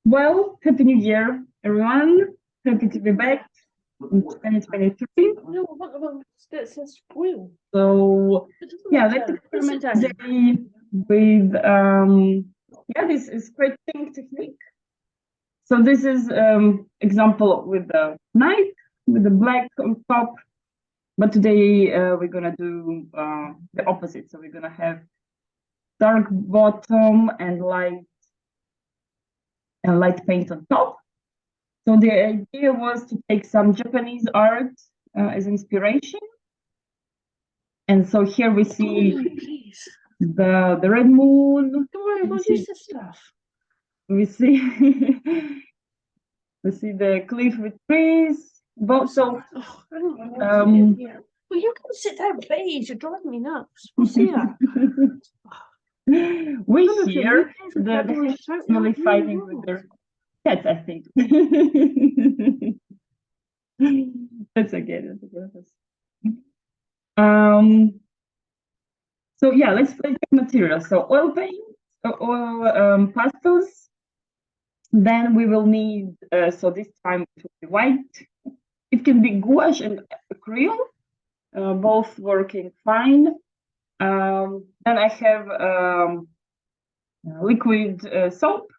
Well, Happy New Year, everyone. Happy to be back in 2023. No, what that says spoil. So, It doesn't yeah, matter. let's What's it experiment down? today with, this is scratching technique. So this is example with the knife, with the black on top. But today we're gonna do the opposite. So we're gonna have dark bottom and light paint on top. So the idea was to take some Japanese art as inspiration. And so here we see the red moon. Don't worry, we'll use this stuff. We see we see the cliff with trees. So yeah. Well, you can sit down, please. You're driving me nuts. What's here? we hear the family fighting with their cats, I think. That's okay. That's okay. So yeah, let's play materials. So oil paint, oil pastels. Then we will need, so this time it will be white. It can be gouache and acrylic, both working fine. Then I have liquid soap.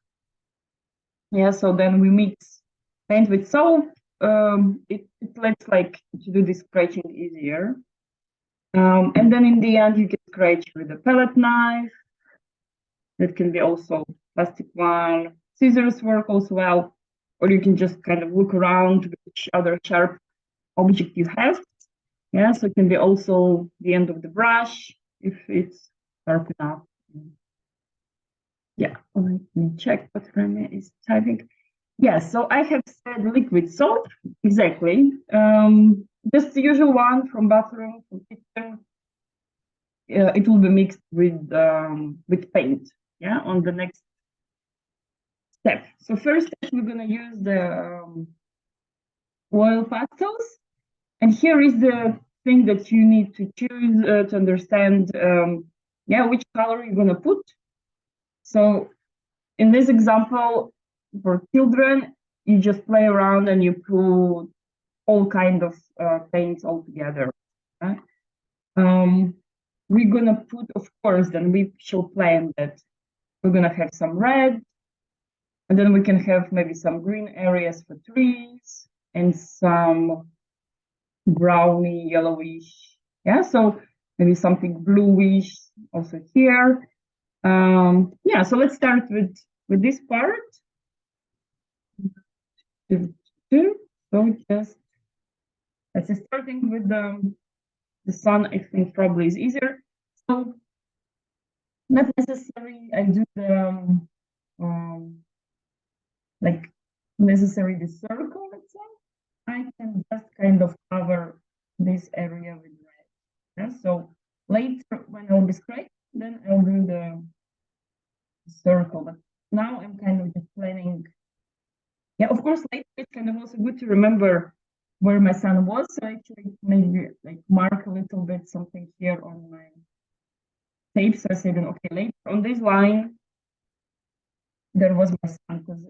Yeah, so then we mix paint with soap. It lets like to do this scratching easier. And then in the end, you can scratch with a palette knife. That can be also plastic one. Scissors work also well, or you can just kind of look around which other sharp object you have. Yeah, so it can be also the end of the brush if it's sharp enough. Yeah, let me check what Remy is typing. Yeah, so I have said liquid soap, exactly. Just the usual one from bathroom, from kitchen. It will be mixed with paint. Yeah, on the next step. So first we're gonna use the oil pastels, and here is the thing that you need to choose to understand. Which color you're gonna put. So in this example, for children, you just play around and you put all kind of paints all together. Right? We're gonna put, of course, then we shall plan that we're gonna have some red, and then we can have maybe some green areas for trees and some browny, yellowish. Yeah, so maybe something bluish also here. So let's start with this part. So just let's say starting with the sun, I think probably is easier. So not necessary I do the like necessary the circle, let's say. I can just kind of cover this area with red. Yeah? So later when I'll be straight, then I'll do the circle. But now I'm kind of just planning. Yeah, of course, later it's kind of also good to remember where my sun was. So actually maybe like mark a little bit something here on my tape. So I say then, okay, later on this line, there was my sun, because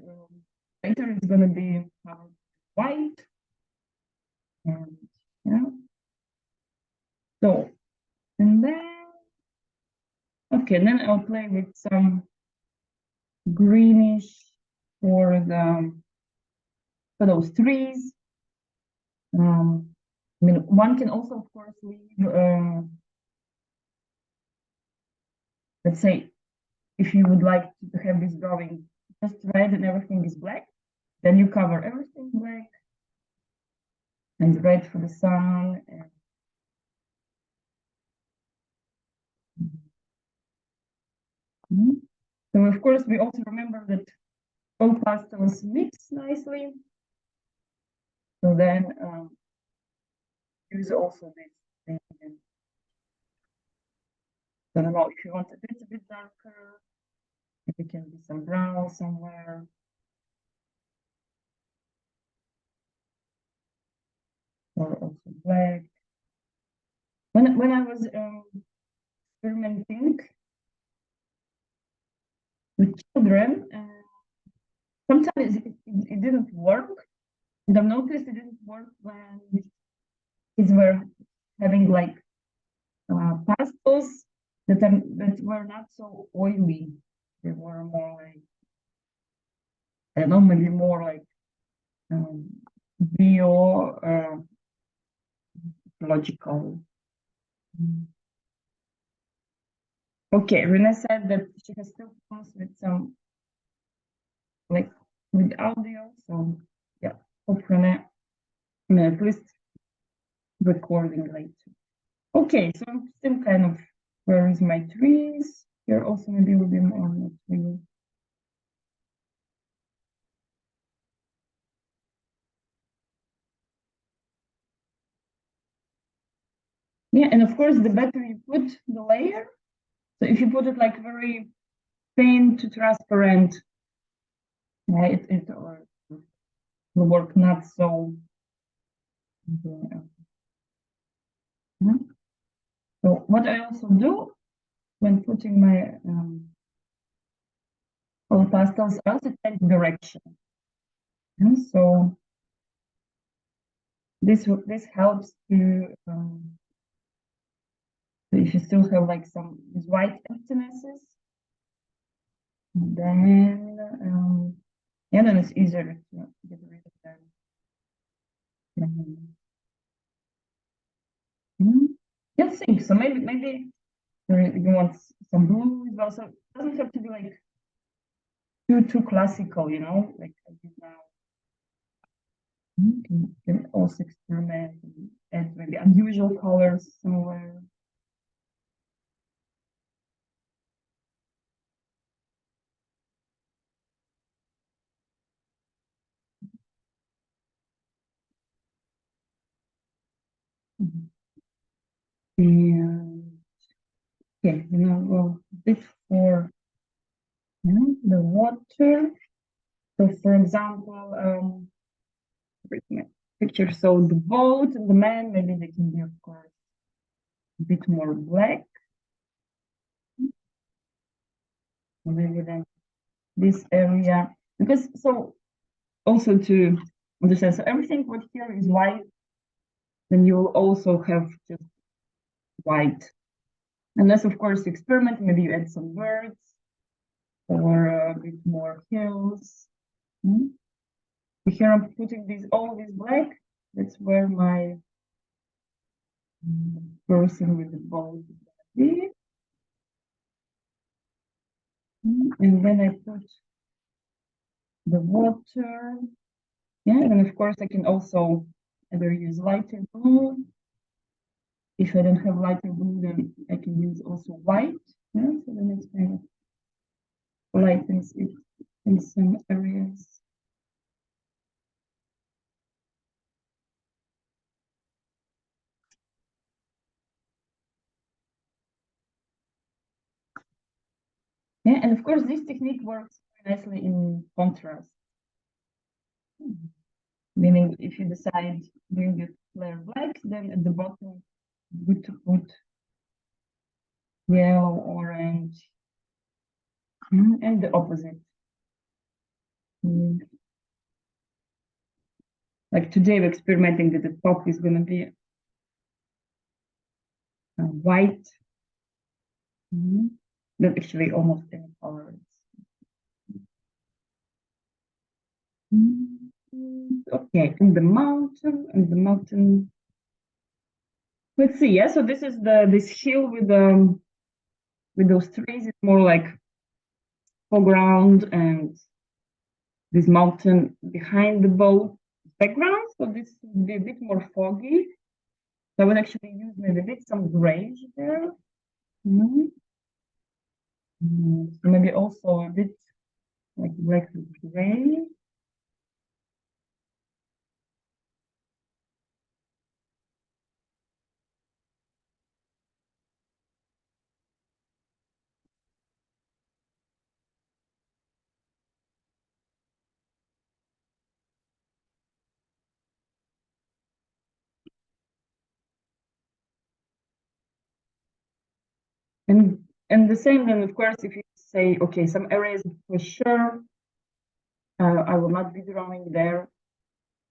later it's going to be white. And yeah. So, and then, okay, and then I'll play with some greenish for those trees. I mean, one can also, of course, leave, let's say, if you would like to have this drawing just red and everything is black, then you cover everything black and red for the sun. So of course we also remember that all pastels mix nicely. So then use also this thing. I don't know if you want a bit darker, if it can be some brown somewhere. Or also black. When I was experimenting with children, sometimes it didn't work. And I've noticed it didn't work when kids were having like pastels that were not so oily. They were more like, I don't know, maybe more like um, bio logical. Okay, Rena said that she has still problems with some like with audio, so yeah, hope Rena at least recording later. Okay, so I'm still kind of, where is my trees? Here also maybe a little bit more on the tree. Yeah, and of course, the better you put the layer, so if you put it like very thin to transparent, yeah, it will work not so. Yeah. So what I also do when putting my color pastels, I also change direction. And so this helps to if you still have like some these white emptinesses, then yeah, then it's easier to get rid of them. Yeah, I think so. Maybe you want some blue as well. So it doesn't have to be like too classical, you know, like I did now. You can also experiment and add maybe unusual colors somewhere. And okay, you know, well, bit for the water. So for example, picture. So the boat and the man, maybe they can be, of course, a bit more black. Maybe then this area, because so also to understand, so everything what here is white, then you will also have just white. Unless, of course, you experiment, maybe you add some birds or a bit more hills. Here I'm putting all this black. That's where my person with the boat is gonna be. And then I put the water. Yeah, and of course I can also either use lighter blue. If I don't have lighter blue, then I can use also white. Yeah, so then it's kind of lightens it in some areas. Yeah, and of course this technique works very nicely in contrast. Meaning if you decide doing the layer black, then at the bottom good to put yellow, orange, and the opposite. Like today we're experimenting that the top is going to be white, but actually almost any color. Okay, and the mountain. Let's see. Yeah, so this is this hill with those trees. It's more like foreground, and this mountain behind the boat background. So this would be a bit more foggy. So I would actually use maybe a bit some grayish there. So maybe also a bit like black with gray. And the same then, of course, if you say, okay, some areas for sure I will not be drawing there.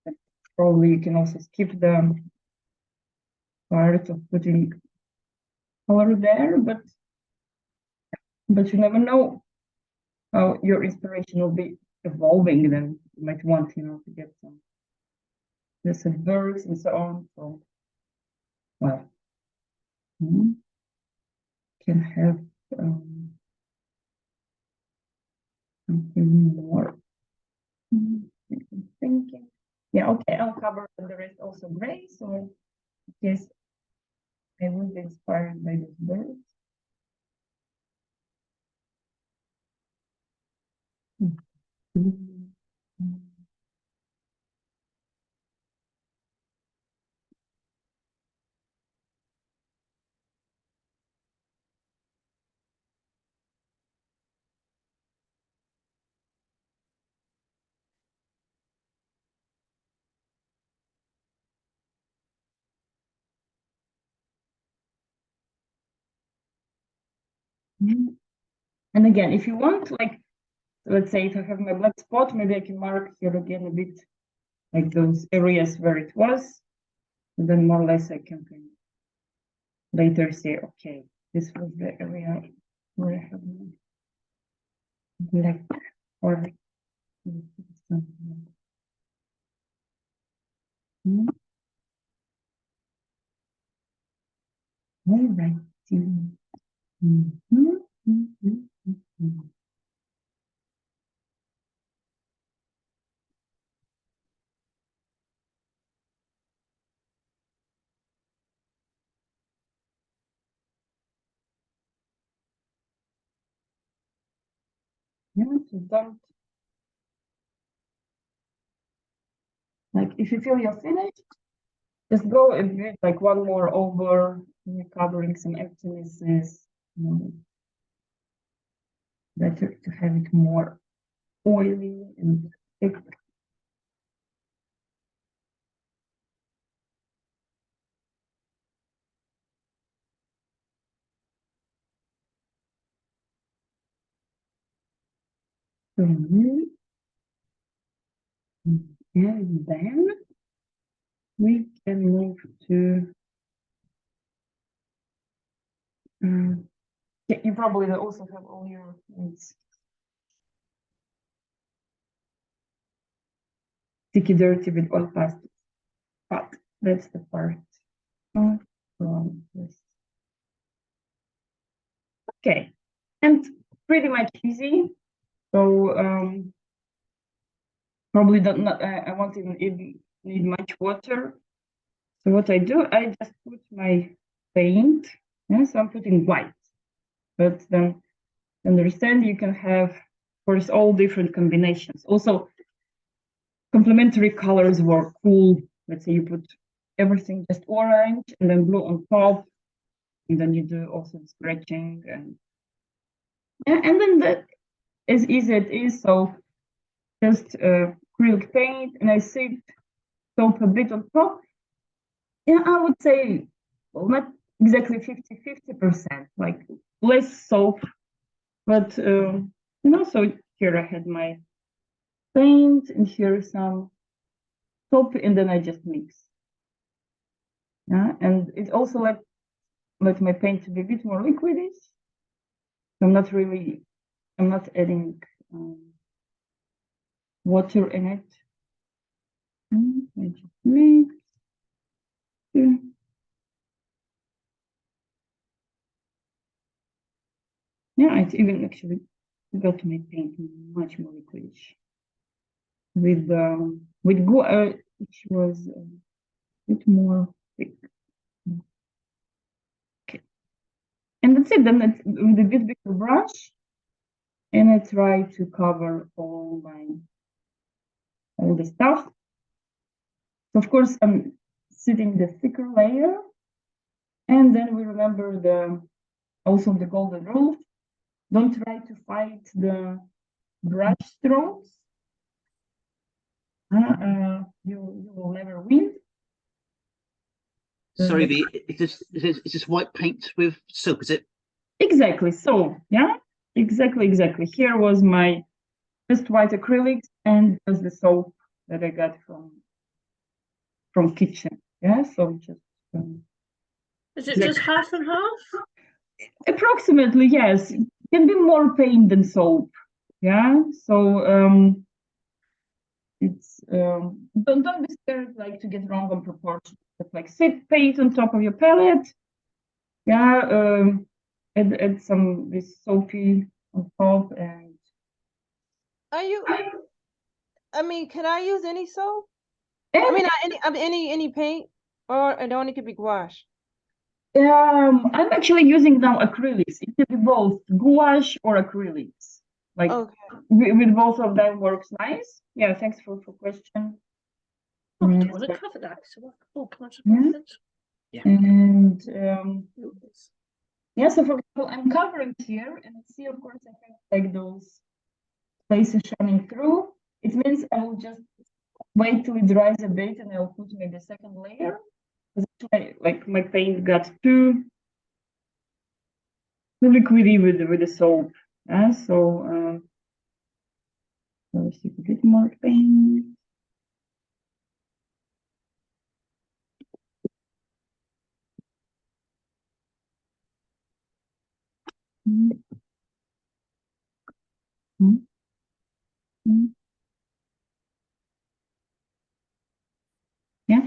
But probably you can also skip the part of putting color there, but you never know how your inspiration will be evolving. Then you might want, to get some birds and so on. So, well, can have something more. I'm thinking. Yeah, okay, I'll cover the rest also gray, so in case I will be inspired by these birds. And again, if you want, like, let's say if I have my black spot, maybe I can mark here again a bit, like those areas where it was. And then more or less I can later say, okay, this was the area where I have my black or something. All right. Yeah, so don't, like, if you feel you're finished, just go a bit, like one more over, covering some emptinesses. Better to have it more oily and thick. And then we can move to you probably also have all your sticky dirty with oil pastels, but that's the part from this. Okay, and pretty much easy. So probably don't not I won't even need much water. So what I do, I just put my paint. So I'm putting white, but then understand you can have, of course, all different combinations. Also, complementary colors were cool. Let's say you put everything just orange and then blue on top, and then you do also scratching and then that is easy it is. So just acrylic paint, and I saved soap a bit on top. Yeah, I would say, well, not exactly 50-50%, like less soap, but so here I had my paint, and here some soap, and then I just mix. Yeah, and it also let my paint to be a bit more liquidish. I'm not adding water in it. I just mix. Yeah, it even actually got my paint much more liquidish. With Gouache, which was a bit more thick. Okay, and that's it. Then it's with a bit bigger brush, and I try to cover all the stuff. So of course, I'm sitting the thicker layer, and then we remember also the golden rule: don't try to fight the brush strokes. You will never win. Sorry, V, it's just white paint with soap, is it? Exactly. So, yeah, exactly. Here was my just white acrylics and just the soap that I got from kitchen. Yeah, so just Is it just half and half? approximately, yes. It can be more paint than soap. Yeah, so it's don't be scared like to get wrong on proportions. But like sit paint on top of your palette. Yeah, add some this soapy on top and Are you? I mean, can I use any soap? I mean, any paint, or it only could be gouache. I'm actually using now acrylics. It can be both gouache or acrylics. Like Okay. with both of them works nice. Yeah, thanks for question. Oh, I Mm. don't want to cover that. So, oh, can I just Yeah. this? And Do this. yeah, so for example, I'm covering here and see, of course, I have like those places shining through. It means I will just wait till it dries a bit and I'll put maybe a second layer. Because like my paint got too liquidy with the soap. Yeah, so let's see a bit more paint. Mm. Mm. Mm. Yeah,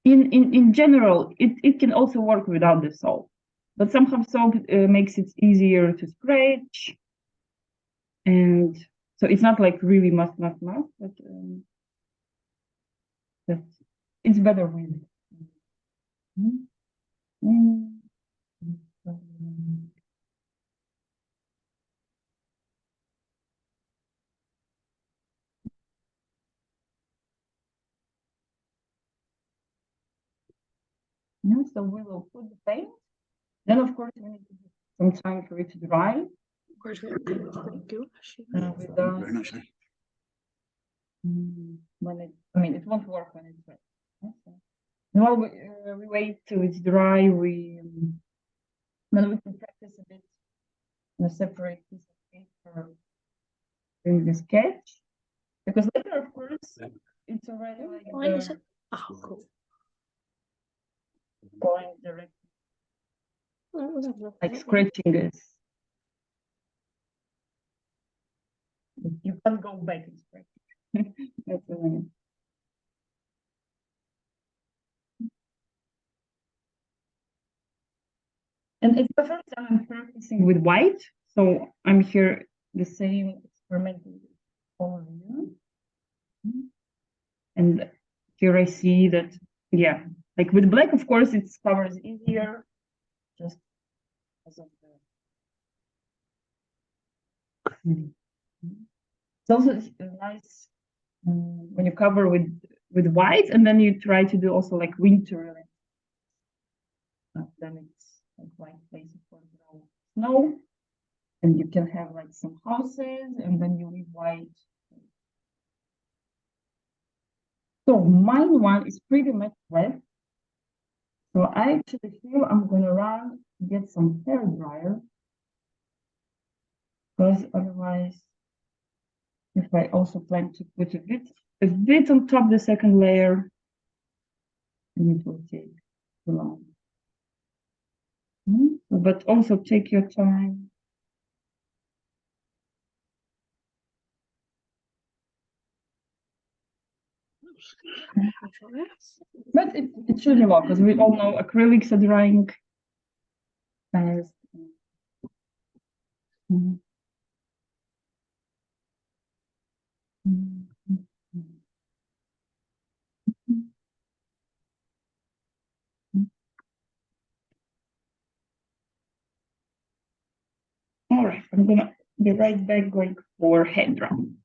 in general, it can also work without the soap, but somehow soap makes it easier to scratch, and so it's not like really must, but it's better with. Mm. Mm. Yeah, so we will put the paint. Then, of course, we need to give some time for it to dry. Where's it? Gouache. With the, Very nicely. when it, I mean, it won't work when it's wet. Yeah, so. And while we wait till it's dry, then we can practice a bit on a separate piece of paper in the sketch. Because later, of course, it's already like Why is it? Oh, cool. going directly, Oh, like scratching is. You can't go back and scratch. That's what I mean. And it's the first time I'm practicing with white, so I'm here the same experimenting with all of you. And here I see that, yeah, like with black, of course, it covers easier, just because of the. It's also nice when you cover with white, and then you try to do also like winter. Then it's like white places for snow, and you can have like some houses, and then you leave white. So mine one is pretty much wet. So I actually feel I'm gonna run get some hair dryer, because otherwise, if I also plan to put a bit on top the second layer, then it will take too long. But also take your time. But it shouldn't work, because we all know acrylics are drying fast. Mm. Mm. All right, I'm gonna be right back going for head drum.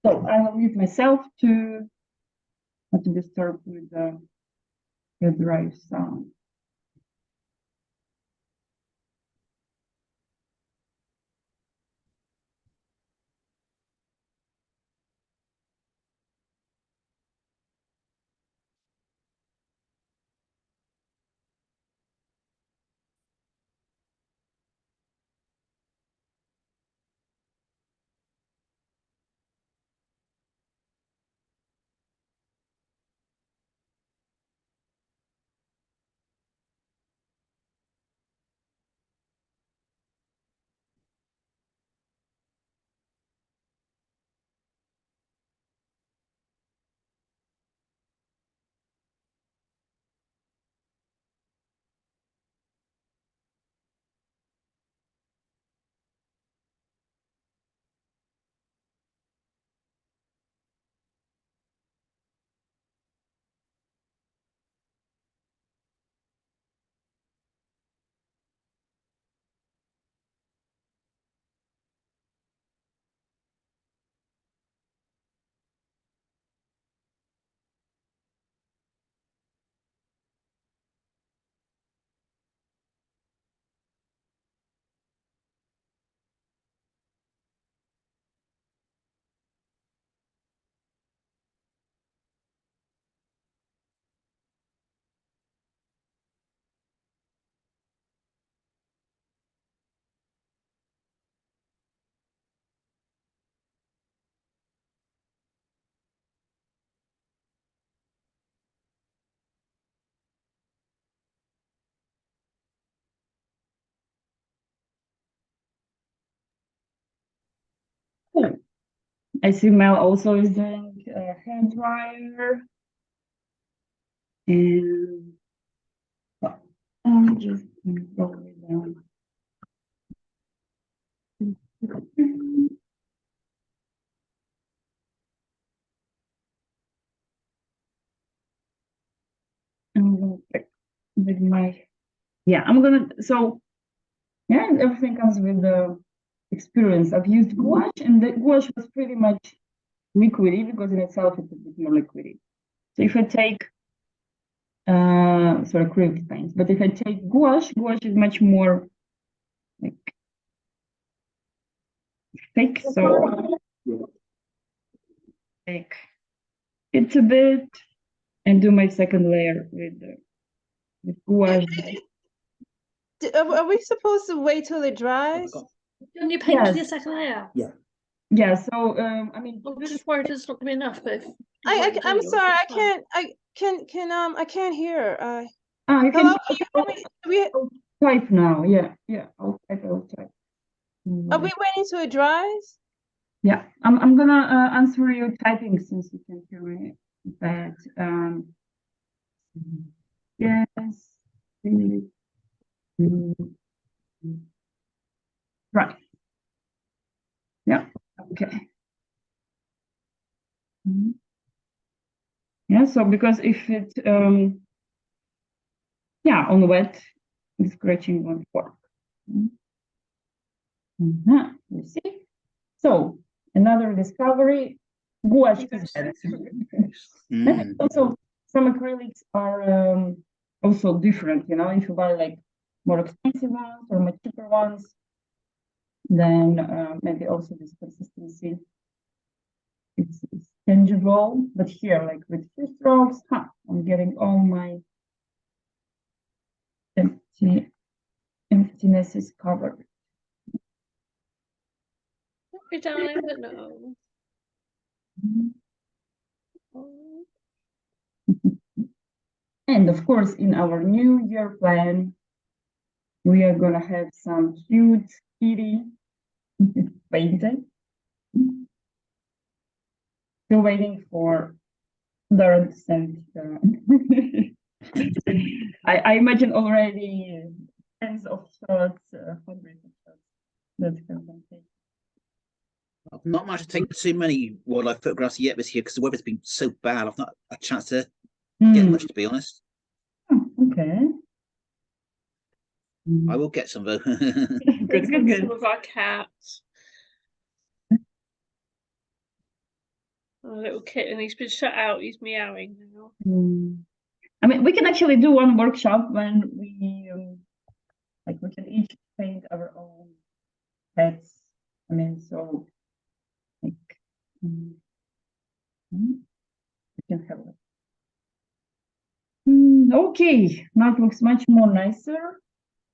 So I will mute myself to not to disturb with the drive sound. I see Mel also is doing hair dryer. And I'm just go with them. I'm gonna pick with my, yeah, I'm gonna, so, yeah, everything comes with the experience. I've used gouache, and the gouache was pretty much liquidy because in itself it's a bit more liquidy. So if I take, sorry, acrylic paints, but if I take gouache, gouache is much more like thick, so take it a bit and do my second layer with gouache. Are we supposed to wait till it dries? Can you paint Yes. your second layer? Yeah, so I mean, I'm just worried it's not gonna be enough, but if I'm sorry, I can't hear. you can Hello, can you hear me? type now. Yeah, I'll type. Are we waiting till it dries? Yeah, I'm gonna answer your typing since you can hear me. But yes. Right. Yeah. Okay. Yeah. So because if it yeah, on wet, the scratching won't work. You see. So another discovery. Gouache is better. And also some acrylics are also different, you know, if you buy like more expensive ones or much cheaper ones, then maybe also this consistency it's tangible. But here, like with few strokes, I'm getting all my emptiness is covered. Sorry, darling, but no. And of course, in our new year plan, we are gonna have some cute kitty painted. Still waiting for Darren to send I imagine already tens of shots, hundreds of shots that have been taken. I've not managed to take too many wildlife photographs yet this year because the weather's been so bad. I've not had a chance to get much, to be honest. Okay. I will get some though. Good. Some of our cats. A little kitten. He's been shut out. He's meowing now. I mean, we can actually do one workshop when we like we can each paint our own pets. I mean, so like we can have it. Okay, now it looks much more nicer.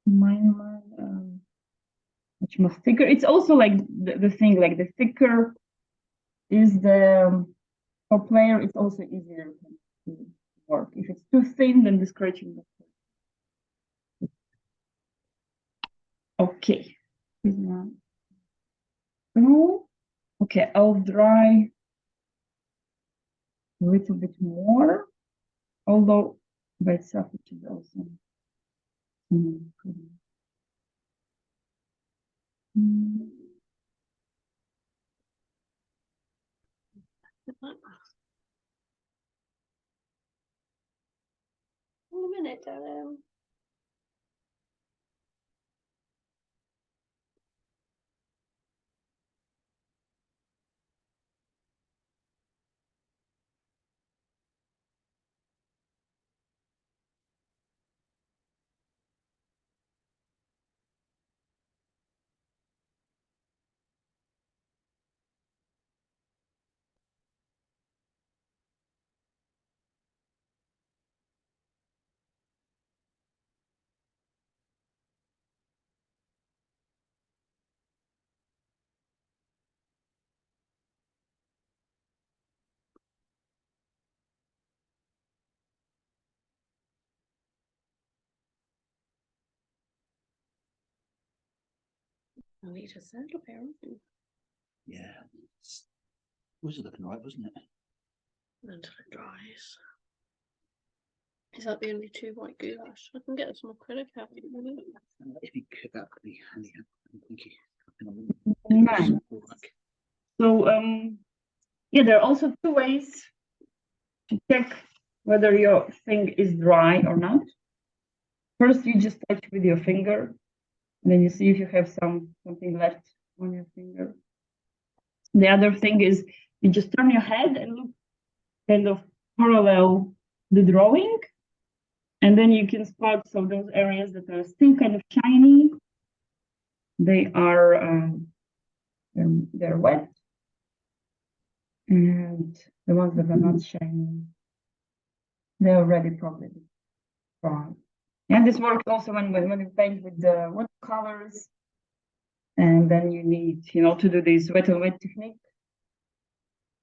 Mine much more thicker. It's also like the thing, like the thicker is the for player, it's also easier to work. If it's too thin, then the scratching. Okay. Okay, I'll dry a little bit more, although by itself it is also. One minute, darling. I need a saddle pair. Yeah. Was it looking right, wasn't it? Until it dries. Is that the only two white gouache? I can get some acrylic out of it. If you could, that could be handy. Thank you. Nice. So yeah, there are also two ways to check whether your thing is dry or not. First, you just touch with your finger, and then you see if you have something left on your finger. The other thing is you just turn your head and look kind of parallel the drawing, and then you can spot so those areas that are still kind of shiny, they are they're wet, and the ones that are not shiny, they're already probably dry. And this works also when you paint with the watercolors, and then you need, to do this wet and wet technique,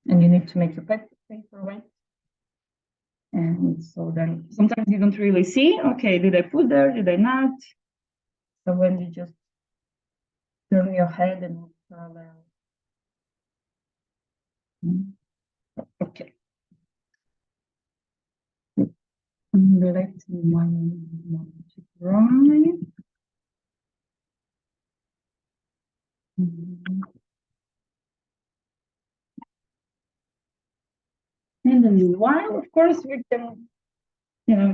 and you need to make your paper wet. And so then sometimes you don't really see, okay, did I put there, did I not? So when you just turn your head and look parallel. Okay. Let one to dry. And then meanwhile, of course, we can,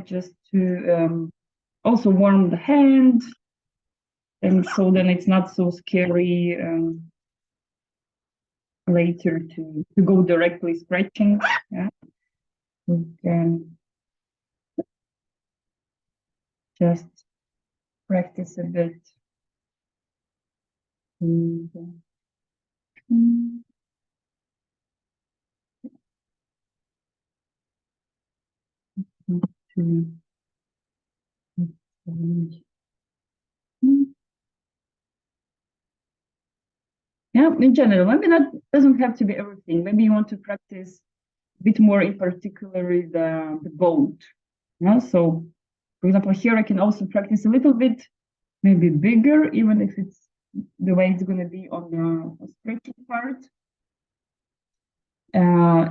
just to also warm the hand. And so then it's not so scary later to go directly scratching. Yeah. We can just practice a bit. Yeah, in general, maybe that doesn't have to be everything. Maybe you want to practice a bit more, in particular, the boat. Yeah, so for example, here I can also practice a little bit, maybe bigger, even if it's the way it's going to be on the scratching part.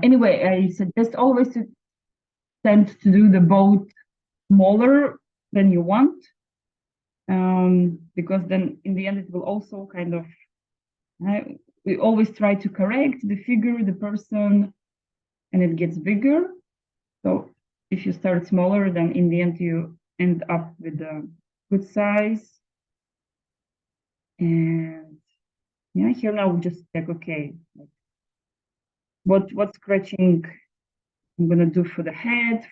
Anyway, I suggest always to tend to do the boat smaller than you want, because then in the end it will also kind of, we always try to correct the figure, the person, and it gets bigger. So if you start smaller, then in the end you end up with a good size. And yeah, here now we just check, okay, what scratching I'm gonna do for the head,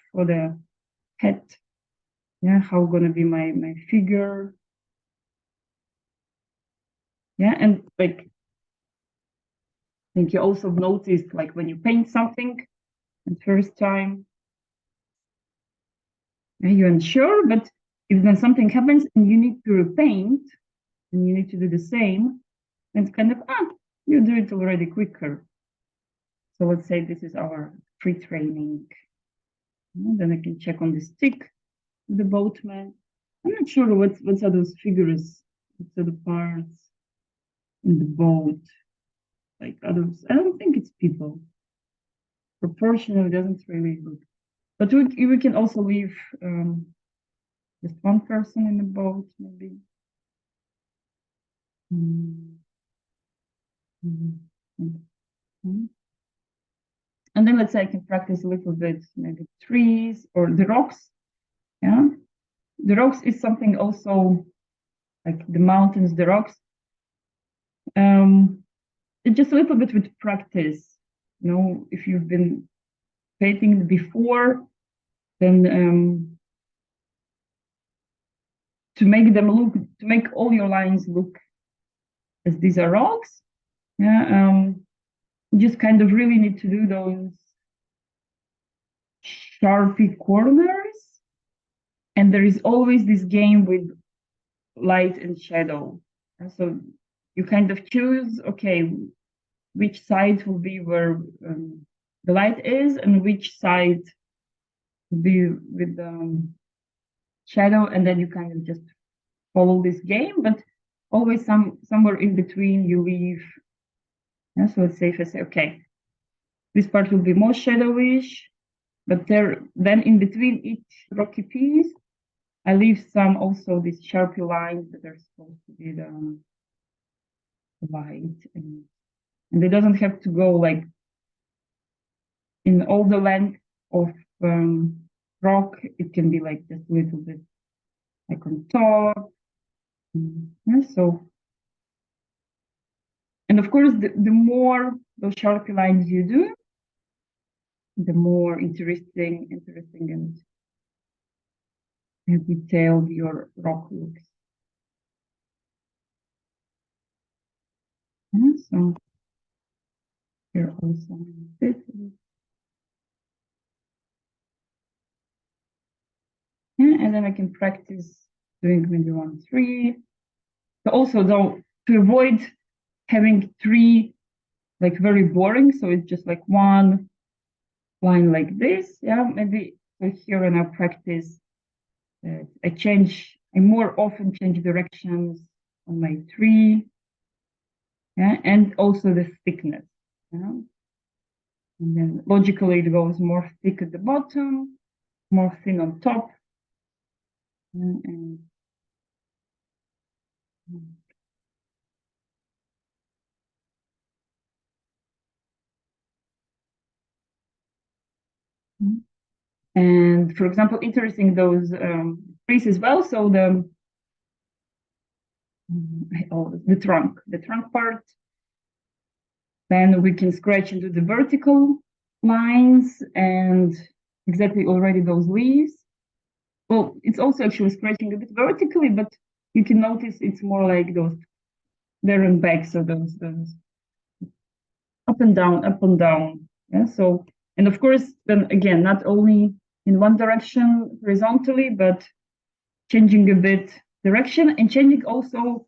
yeah, how gonna be my figure. Yeah, and like I think you also noticed like when you paint something the first time, you're unsure, but if then something happens and you need to repaint and you need to do the same, and it's kind of you do it already quicker. So let's say this is our pre-training. And then I can check on the stick, the boatman. I'm not sure what are those figures, what are the parts in the boat, like others. I don't think it's people. Proportional doesn't really look. But we can also leave just one person in the boat, maybe. And then let's say I can practice a little bit, maybe trees or the rocks. Yeah, the rocks is something also like the mountains, the rocks. It's just a little bit with practice. You know, if you've been painting before, then to make them look, to make all your lines look as these are rocks, yeah, you just kind of really need to do those sharpy corners. And there is always this game with light and shadow. And so you kind of choose, okay, which side will be where the light is and which side will be with the shadow, and then you kind of just follow this game, but always somewhere in between you leave. Yeah, so let's say if I say, okay, this part will be more shadowish, but then in between each rocky piece, I leave some also these sharpy lines that are supposed to be the light, and it doesn't have to go like in all the length of rock. It can be like just a little bit like on top. Yeah, so, and of course, the more those sharpy lines you do, the more interesting and detailed your rock looks. Yeah, so here also this. Yeah, and then I can practice doing maybe 1, 3. But also though, to avoid having 3 like very boring, so it's just like one line like this. Yeah, maybe so here when I practice, I more often change directions on my 3. Yeah, and also the thickness. Yeah. And then logically it goes more thick at the bottom, more thin on top. And and for example, interesting those trees as well. So the trunk part. Then we can scratch into the vertical lines and exactly already those leaves. Well, it's also actually scratching a bit vertically, but you can notice it's more like those there and back, so those up and down. Yeah. So, and of course, then again, not only in one direction horizontally, but changing a bit direction and changing also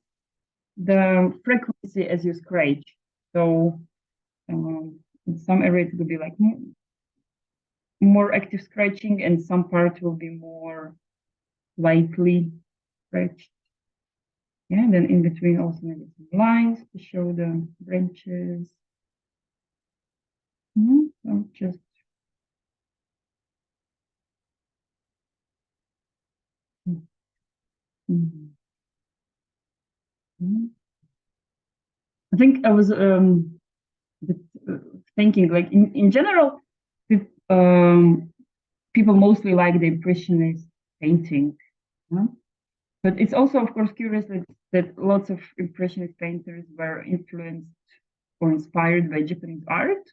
the frequency as you scratch. So in some areas it will be like more active scratching, and some part will be more lightly scratched. Yeah, and then in between also maybe some lines to show the branches. So just I think I was thinking like in general, people mostly like the impressionist painting. But it's also, of course, curious that lots of impressionist painters were influenced or inspired by Japanese art.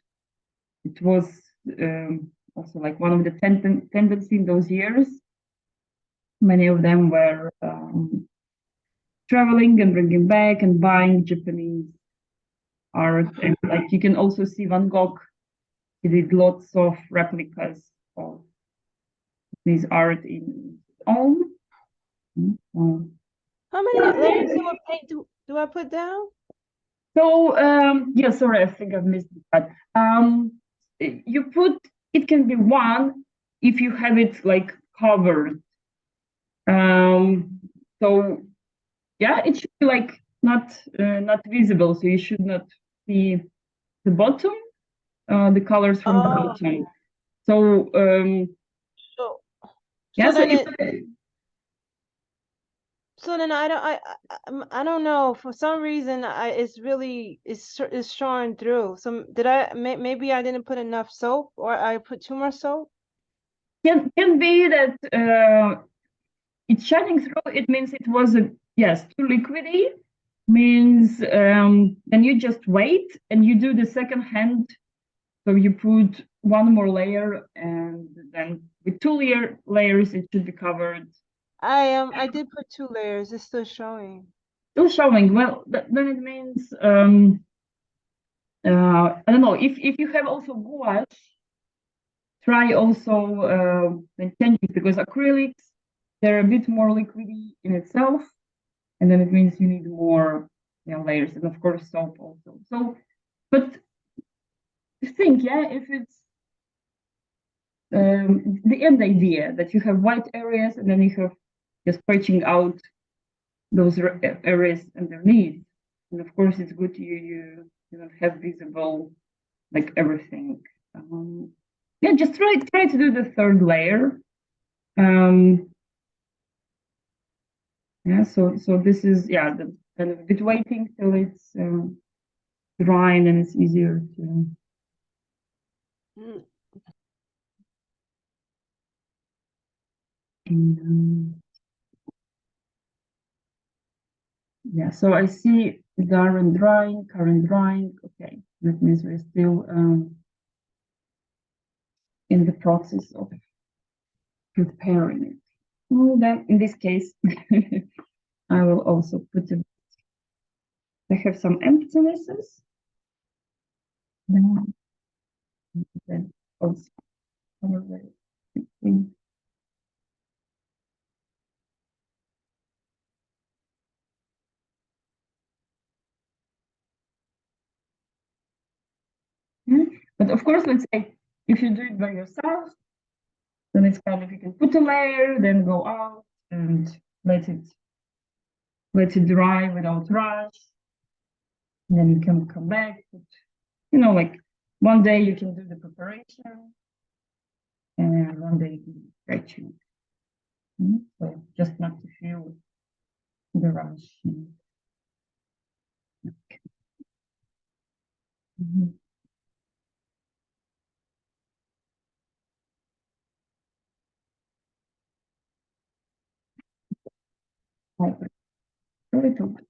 it was also like one of the tendency in those years. Many of them were traveling and bringing back and buying Japanese art. And like you can also see Van Gogh, he did lots of replicas of this art in his own. How many layers of paint do I put down? So yeah, sorry, I think I've missed that. You put, it can be one if you have it like covered. So yeah, it should be like not visible, so you should not see the bottom, the colors from the Oh. bottom. So So, yeah, so so then so then I don't know, for some reason it's really it's showing through. So did maybe I didn't put enough soap, or I put too much soap? can be that it's shining through. It means it was yes, too liquidy. Means then you just wait and you do the second hand. So you put one more layer, and then with two layers it should be covered. I did put 2 layers. It's still showing. Still showing. Well, then it means I don't know, if you have also gouache, try also then change it, because acrylics, they're a bit more liquidy in itself, and then it means you need more layers, and of course soap also. So, but think, yeah, if it's the end idea that you have white areas and then you have just stretching out those areas underneath, and of course it's good you don't have visible like everything. Yeah, just try to do the third layer. Yeah, so this is, yeah, the kind of a bit waiting till it's dry, and then it's easier to. Mm. Yeah, so I see current drying. Okay, that means we're still in the process of preparing it. Well, then in this case, I will also put it. I have some emptinesses. Then also cover the. But of course, let's say if you do it by yourself, then it's kind of, you can put a layer, then go out and let it dry without rush. And then you can come back. Put, like one day you can do the preparation, and one day you can stretch it. So just not to feel the rush. Okay. A little bit.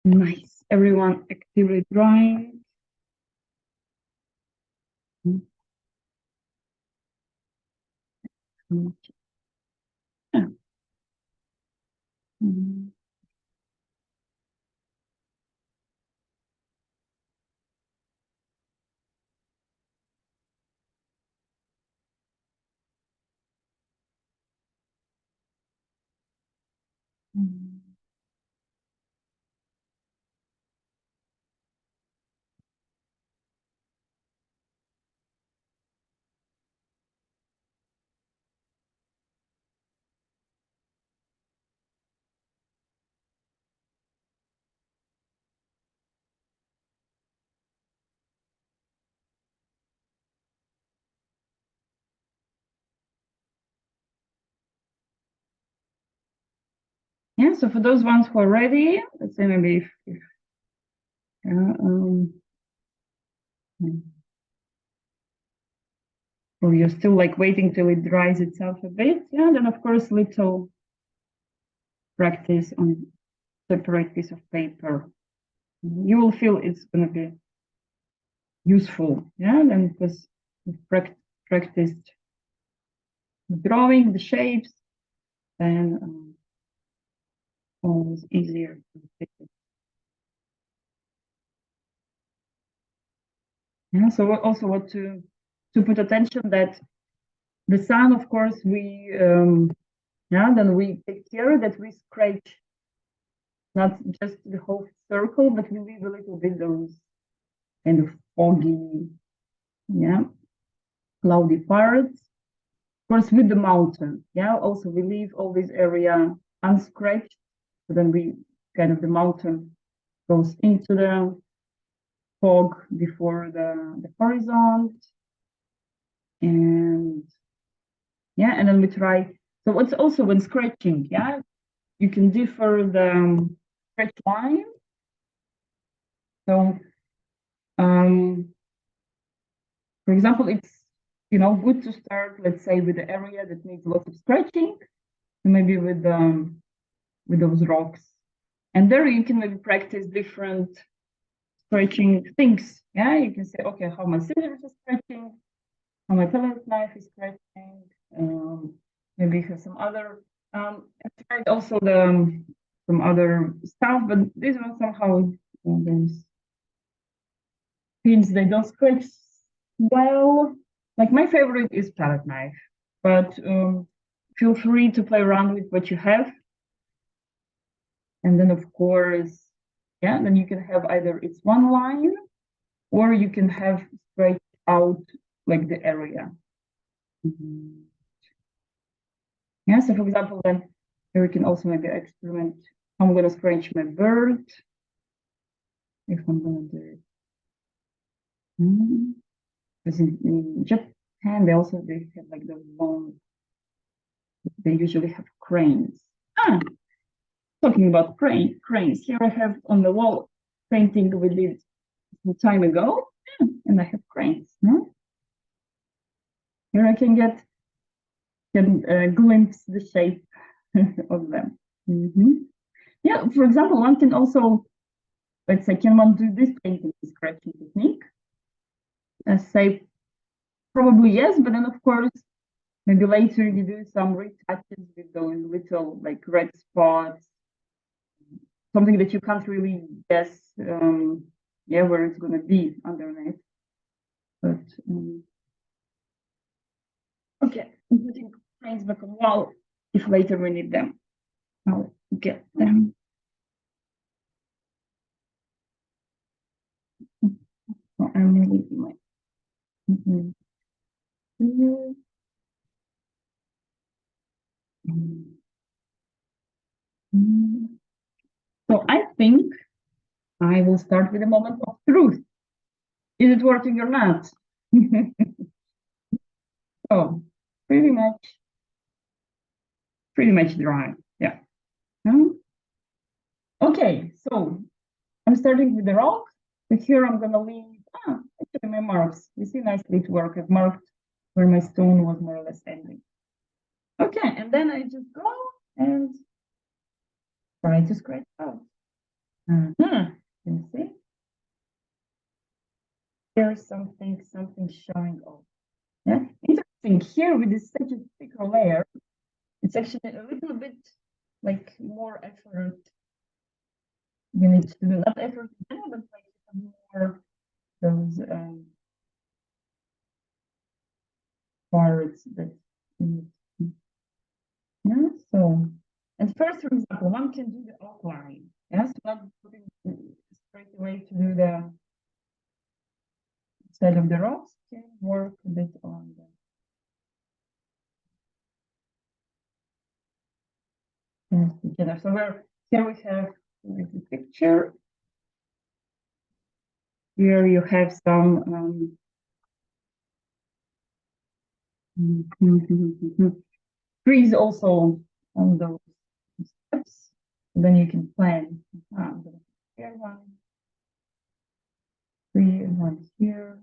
Nice. Everyone actively drawing. Yeah. Yeah, so for those ones who are ready, let's say maybe if or you're still like waiting till it dries itself a bit, yeah, then of course little practice on separate piece of paper. You will feel it's going to be useful, yeah, then because you've practiced the drawing, the shapes, then always easier to fix it. Yeah, so also what to put attention that the sun, of course, we yeah, then we take care that we scratch not just the whole circle, but we leave a little bit those kind of foggy, yeah, cloudy parts. Of course, with the mountain, yeah, also we leave all this area unscratched, so then we kind of the mountain goes into the fog before the horizon, and yeah, and then we try. So what's also when scratching, yeah, you can differ the scratch line. So, for example, it's good to start, let's say, with the area that needs lots of scratching, maybe with those rocks, and there you can maybe practice different scratching things. Yeah, you can say, okay, how my scissors is scratching, how my palette knife is scratching, maybe have some other. I tried also some other stuff, but this one somehow there's pins they don't scratch well. Like my favorite is palette knife, but feel free to play around with what you have. And then of course, yeah, then you can have either it's one line or you can have straight out like the area. Yeah, so for example, then here we can also maybe experiment. I'm gonna scratch my bird. If I'm gonna do it. Because in Japan, they have like those long, they usually have cranes. Talking about cranes, here I have on the wall painting we did some time ago, and I have cranes. Here I can glimpse the shape of them. Yeah, for example, one can also, let's say, can one do this painting scratching technique? Say, probably yes, but then of course, maybe later you do some retouches with those little like red spots, something that you can't really guess, yeah, where it's going to be underneath. But okay, I'm putting frames back on wall. If later we need them, I'll get them. So I'm really my. So I think I will start with a moment of truth. Is it working or not? So pretty much dry. Yeah. Okay, so I'm starting with the rock, but here I'm gonna leave actually my marks. You see nicely it worked. I've marked where my stone was more or less ending. Okay, and then I just go and try to scratch out. Can you see? There's something showing off. Yeah, interesting. Here with this such a thicker layer, it's actually a little bit like more effort. You need to do not effort, but like more those parts that yeah. So, and first, for example, one can do the outline. Yes, not putting straight away to do the side of the rocks. Can work a bit on the together. So here we have the picture. Here you have some trees also on those steps. Then you can plan. I'm gonna here one, 3, and 1 here.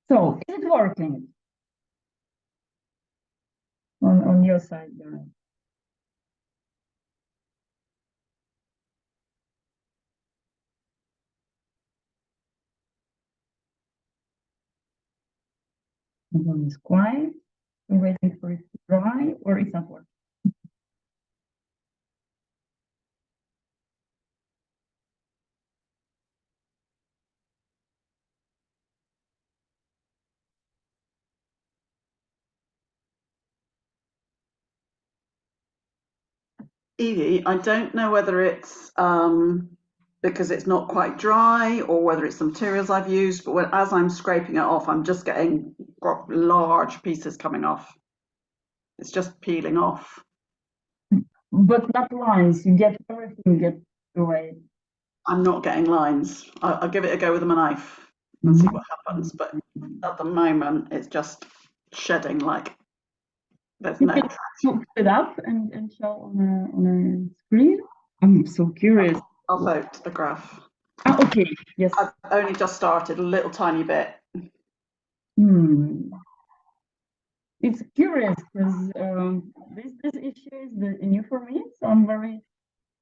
So is it working on your side, Darren? One is quiet. We're waiting for it to dry, or it's not working. Evie, I don't know whether it's because it's not quite dry or whether it's the materials I've used, but as I'm scraping it off, I'm just getting large pieces coming off. It's just peeling off. But not lines. You get everything get away. I'm not getting lines. I'll give it a go with my knife and see what happens. But at the moment, it's just shedding like there's no. Put it up and show on a screen. I'm so curious. I'll vote the graph. Ah, okay. Yes. I've only just started a little tiny bit. It's curious because this issue is new for me, so I'm very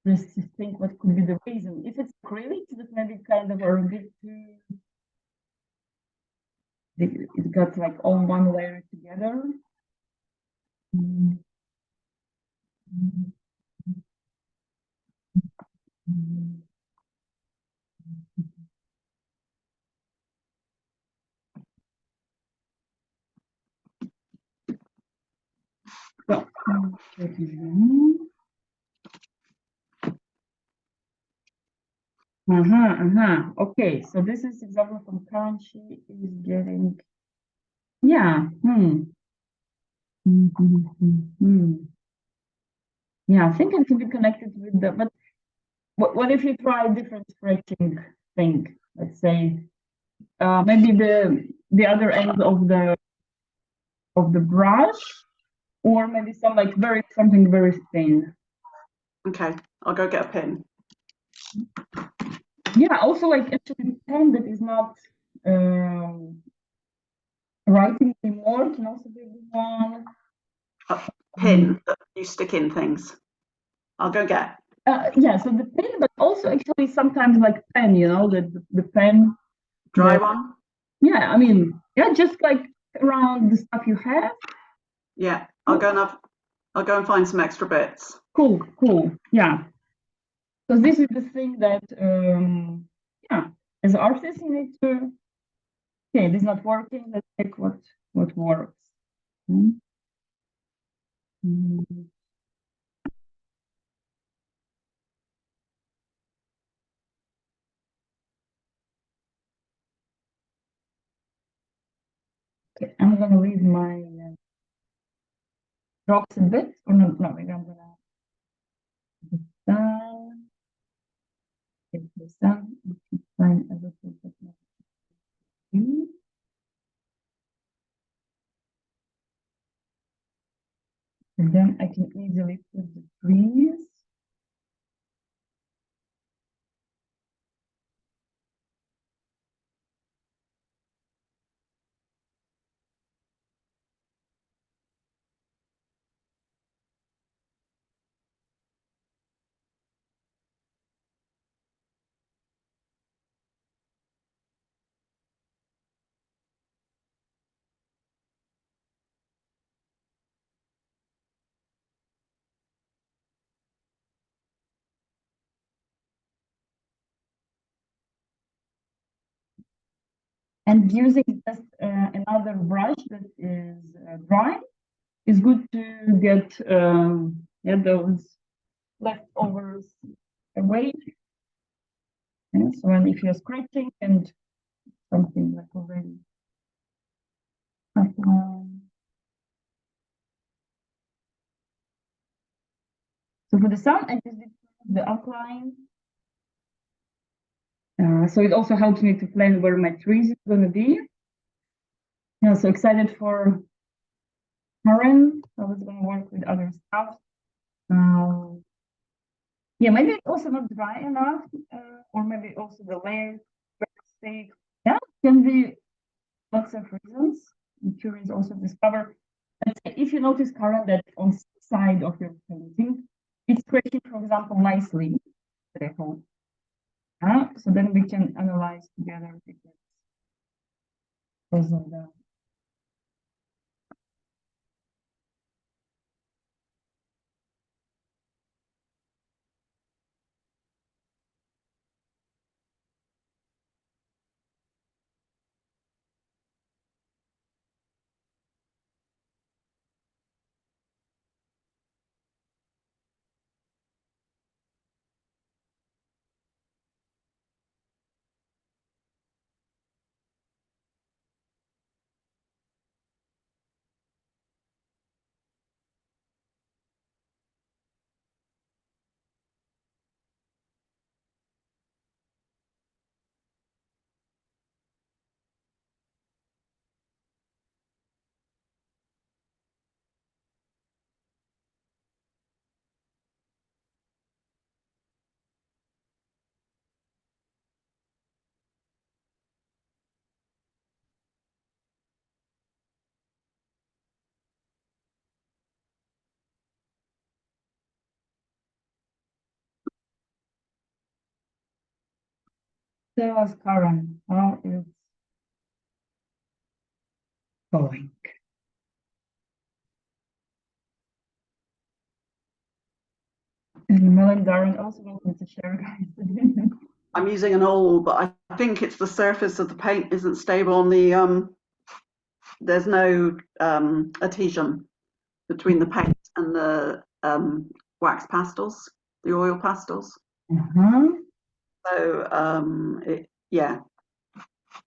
curious to think what could be the reason. If it's acrylic, that maybe kind of are a bit too. It got like all one layer together. So, okay, so this is example from current sheet is getting, yeah, yeah, I think it can be connected with the, but what if you try a different scratching thing? Let's say, maybe the other end of the brush, or maybe some like something very thin. Okay, I'll go get a pin. Yeah, also like actually pen that is not writing anymore can also be the one. A pin that you stick in things. I'll go get. Yeah, so the pen, but also actually sometimes like pen, you know, the pen. Dry one? Yeah, I mean, yeah, just like around the stuff you have. Yeah, I'll go and find some extra bits. Cool, yeah. Because this is the thing that, yeah, as artists you need to, okay, this is not working, let's check what works. Okay, I'm gonna leave my rocks a bit, or no, maybe I'm gonna put this down. Take this down, and find everything that I do. And then I can easily put the trees. And using just another brush that is dry is good to get yeah, those leftovers away. Yeah, so when if you're scratching and something like already. So for the sun, I just did the outline. So it also helps me to plan where my trees are going to be. Yeah, so excited for Karen. I was going to work with other stuff. Yeah, maybe it's also not dry enough, or maybe also the layer thick. Yeah, can be lots of reasons. I'm curious also discover. Let's say if you notice, Karen, that on side of your painting, it's scratching, for example, nicely. So then we can analyze together if it's because of that. Tell us, Karen, how it's going. And Mel and Darren also wanted to share, guys. I'm using an oil, but I think it's the surface of the paint isn't stable on the, there's no adhesion between the paint and the wax pastels, the oil pastels. So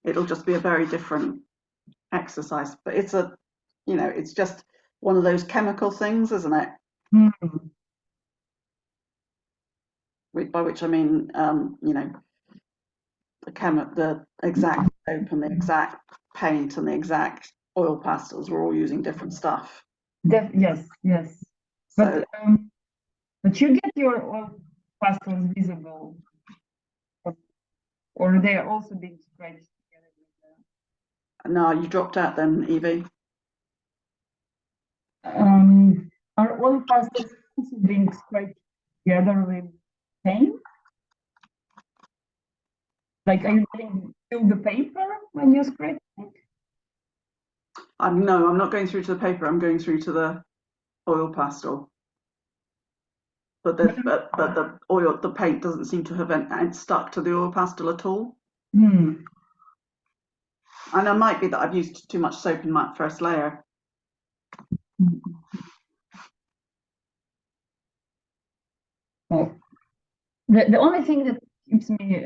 it'll just be a very different exercise. But it's it's just one of those chemical things, isn't it? By which I mean, the exact soap and the exact paint and the exact oil pastels, we're all using different stuff. Yes. So, But you get your oil pastels visible, or they are also being scratched together with no, you dropped out then, Evie. Are oil pastels also being scratched together with paint? Like, are you getting through the paper when you scratch it? No, I'm not going through to the paper. I'm going through to the oil pastel. But the paint doesn't seem to have stuck to the oil pastel at all. And it might be that I've used too much soap in my first layer. Well, the only thing that keeps me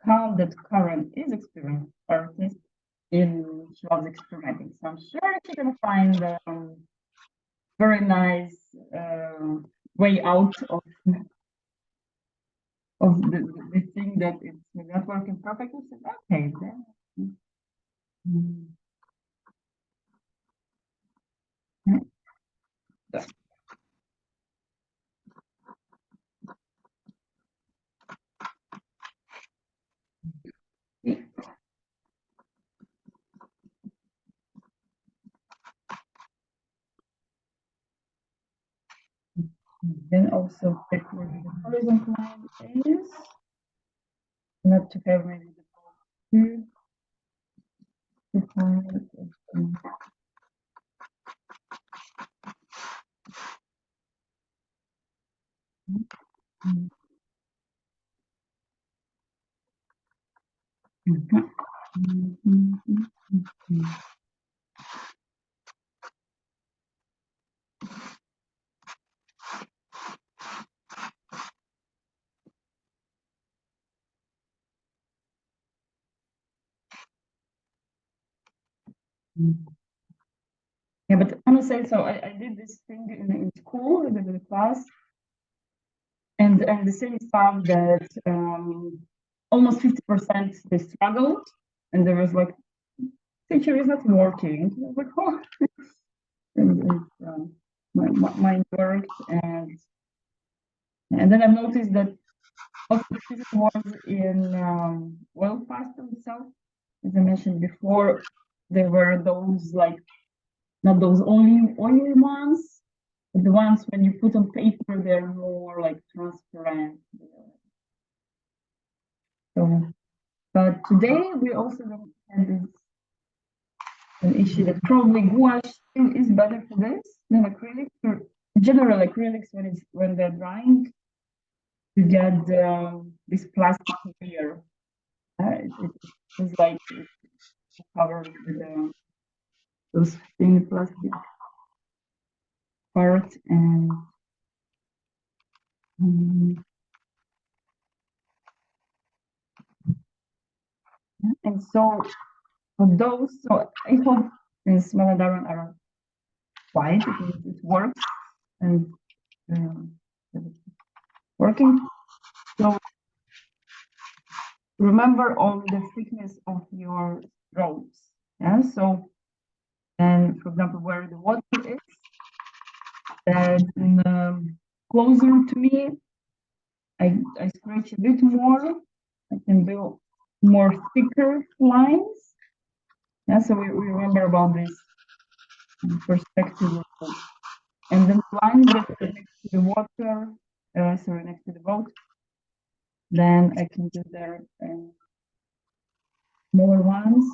calm that Karen is experienced artist in she loves experimenting. So I'm sure she can find very nice way out of the thing that it's not working perfectly. So, okay, then. Then also check where the horizontal line is. Not to have maybe the two. Yeah, but honestly, so I did this thing in school with the class, and the same stuff that almost 50% they struggled, and there was like teacher is not working. I was like, oh, and mine worked, and And then I've noticed that also this was in oil pastel itself. As I mentioned before, there were those like not those only oily ones, but the ones when you put on paper, they're more like transparent. So, but today we also don't have this an issue that probably gouache is better for this than acrylic. For general acrylics, when they're drying, you get this plastic layer. It's like it's covered with those thin plastic parts and so for those, so I hope this Maladarn are white because it works and working. So remember on the thickness of your strokes. Yeah, so and for example, where the water is, then closer to me, I scratch a bit more. I can do more thicker lines. Yeah, so we remember about this perspective. And then lines that are next to the water, sorry, next to the boat, then I can do there smaller ones.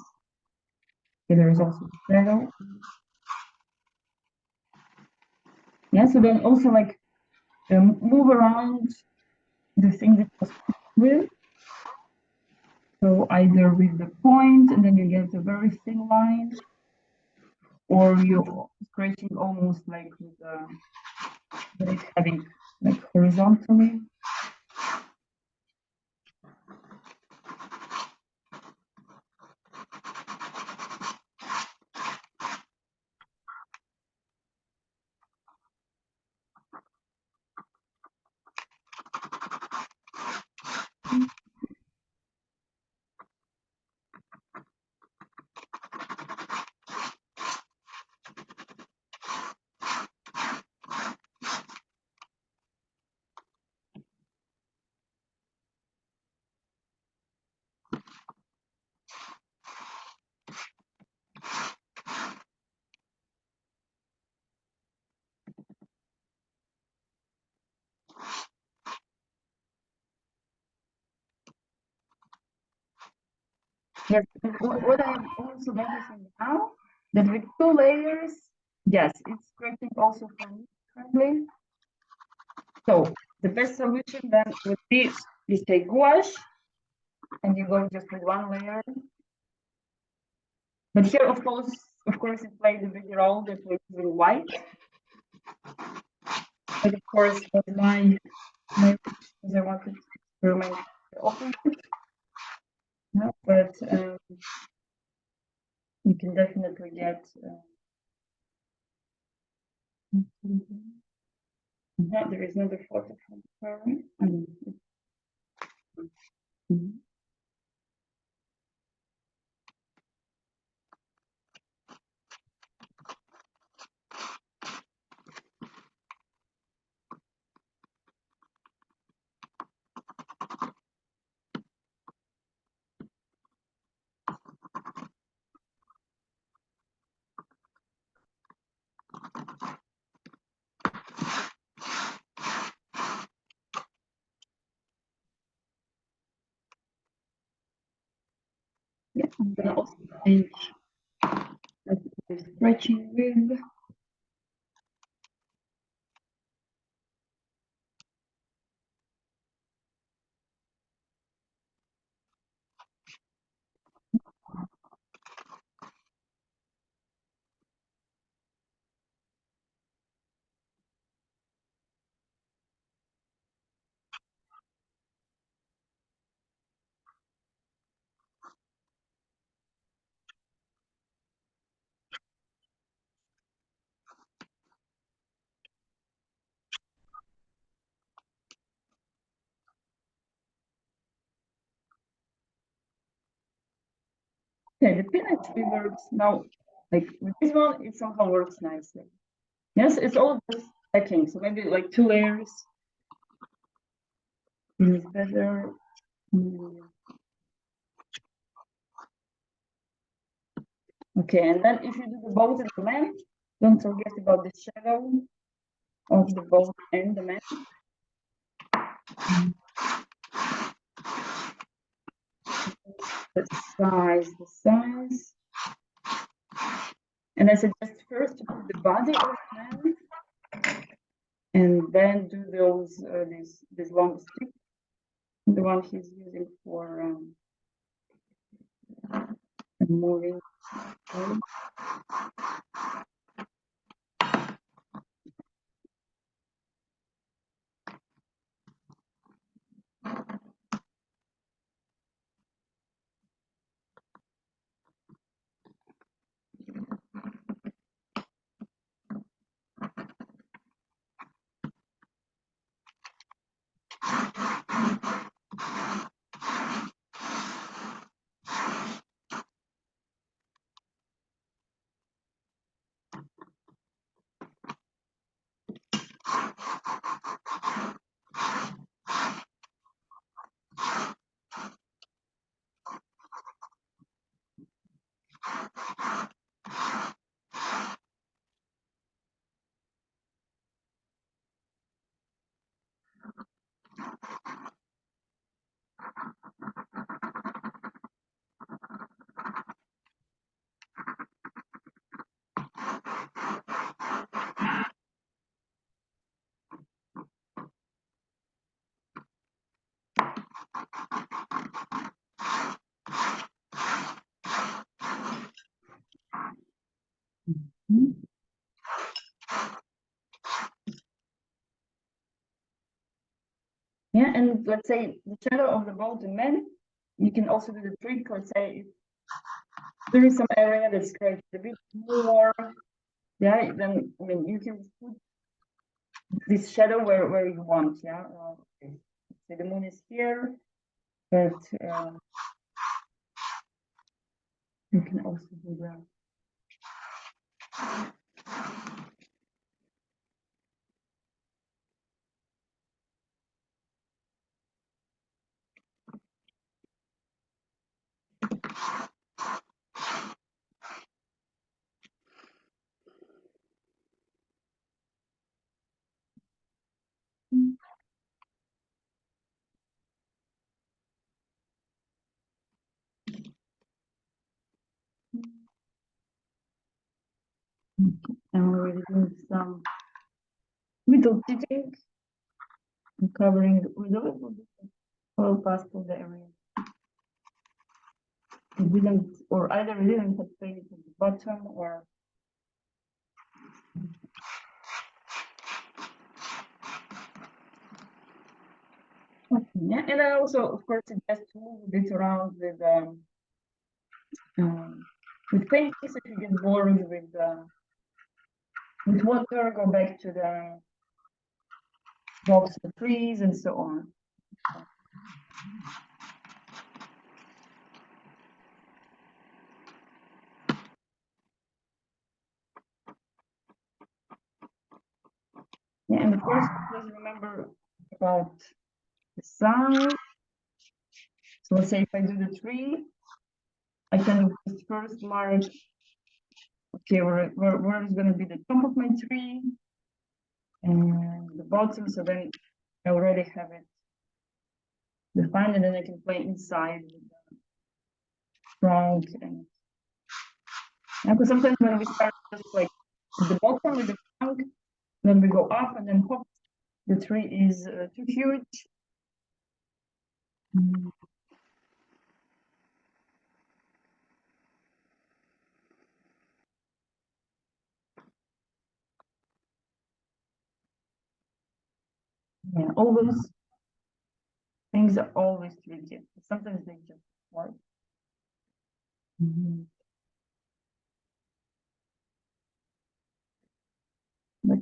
Okay, there is also shadow. Yeah, so then also like move around the thing that was with. So either with the point and then you get a very thin line, or you're scratching almost like with but it's having like horizontally. Yes, what I'm also noticing now, that with 2 layers, yes, it's scratching also for me currently. So the best solution then would be you take gouache and you go just with 1 layer. But here, of course, it plays a big role that we're using white. But of course, for my because I wanted to experiment the opposite. No, but you can definitely get. There is another photo from her. Yeah, I'm gonna also change the stretching with. Okay, the pin actually works now. Like with this one, it somehow works nicely. Yes, it's all just stacking, so maybe like 2 layers is better. Okay, and then if you do the boat and the man, don't forget about the shadow of the boat and the man. The size. And I suggest first to put the body of the man, and then do those this long stick, the one he's using for moving. Yeah, and let's say the shadow of the boat and man, you can also do the trick. Let's say if there is some area that's scratched a bit more, yeah, then I mean you can put this shadow where you want, yeah. Okay. So the moon is here, but you can also do that. I'm already doing some little teaching, covering with a little bit of oil pastel the area. It didn't, or either it didn't have paint at the bottom, or okay, yeah. And I also, of course, suggest to move a bit around with paint. If you get bored with water, go back to the box of trees and so on. Yeah, and of course, just remember about the size. So let's say if I do the tree, I can just first mark, okay, where is going to be the top of my tree and the bottom. So then I already have it defined, and then I can play inside with the trunk. And because sometimes when we start just like at the bottom with the trunk, then we go up and then hop, the tree is too huge. Yeah, all those things are always tricky. Sometimes they just work. But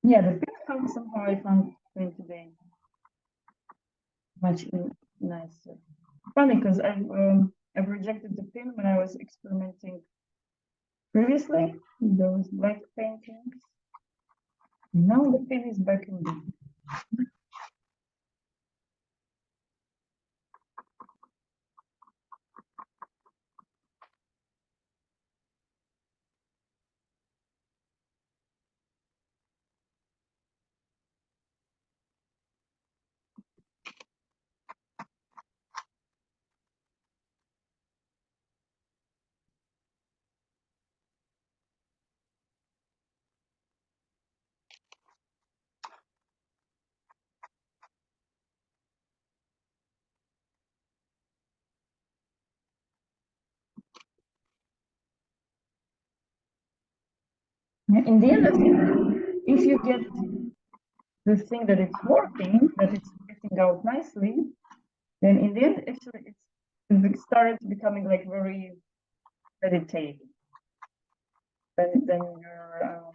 Yeah, the pink color somehow I found going to be much nicer. Funny because I've rejected the pin when I was experimenting previously with those black paintings. Now the pin is back in the in the end, I think if you get the thing that it's working, that it's getting out nicely, then in the end, actually, it started becoming like very meditative. Then you're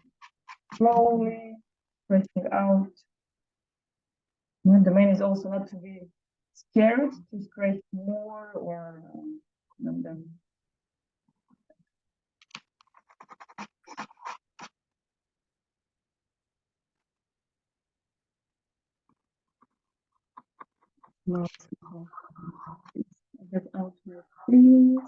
slowly stretching out. And the main is also not to be scared to scratch more or then no, get out here, please.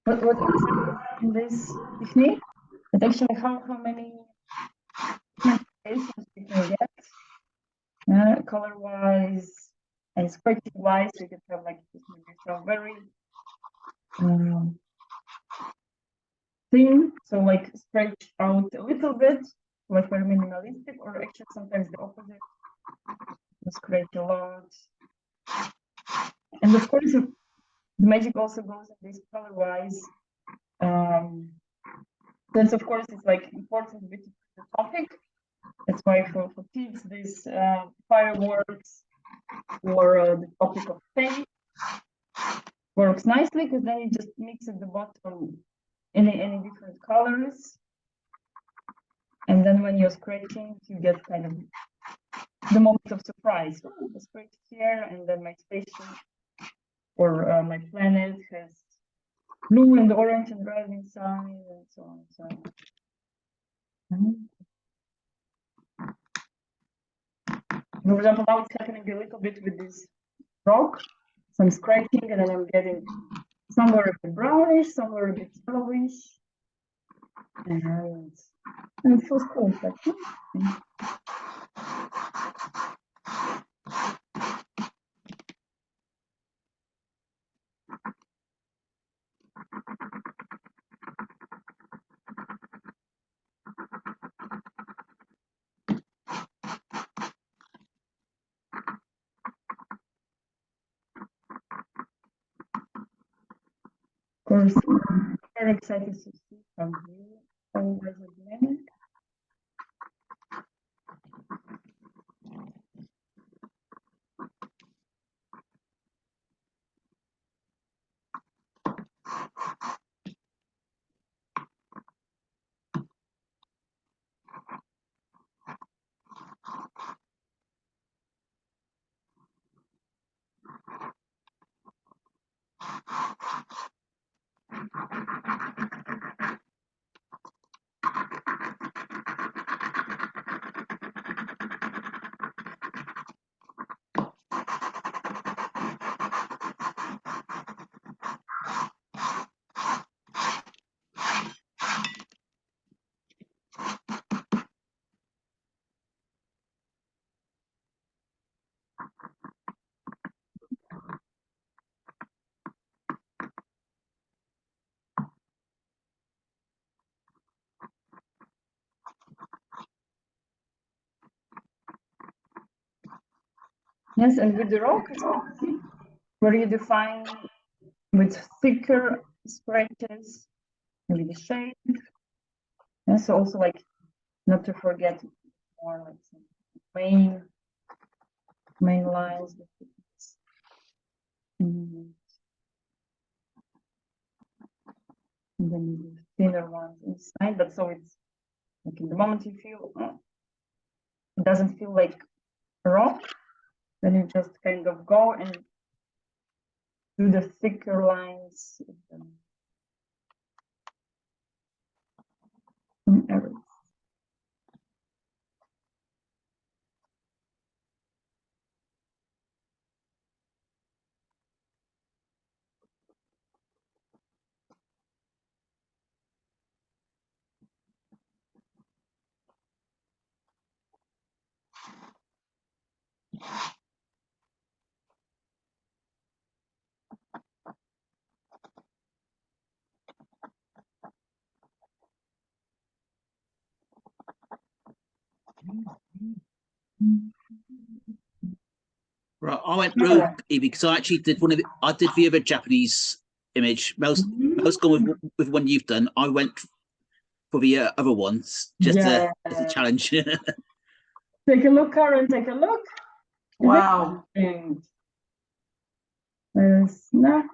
What in this technique is actually how many variations you can get color wise and scratching wise. You can have like this maybe some very thin, so like stretch out a little bit, like very minimalistic, or actually sometimes the opposite, scratch a lot. And of course, the magic also goes in this color wise. Since of course it's like important bit of the topic. That's why for kids this fireworks or the topic of paint works nicely because then you just mix at the bottom any different colors, and then when you're scratching you get kind of the moment of surprise. Oh, the scratch here, and then my station or my planet has blue and orange and red inside, and so on. So for example, now it's happening a little bit with this rock. So I'm scratching and then I'm getting somewhere a bit brownish, somewhere a bit yellowish. And it feels cool. Like, of course, I'm very excited to see from you always again. Yes, and with the rock, especially, where you define with thicker scratches, maybe the shape. And so also like not to forget more like some main lines. And then you do thinner ones inside, but so it's like in the moment you feel it doesn't feel like rock, then you just kind of go and do the thicker lines in every. Right, I went rogue because I actually did I did the other Japanese image. Most gone with one you've done. I went for the other ones just as a challenge. Take a look, Karen. Take a look. Wow. There's nothing.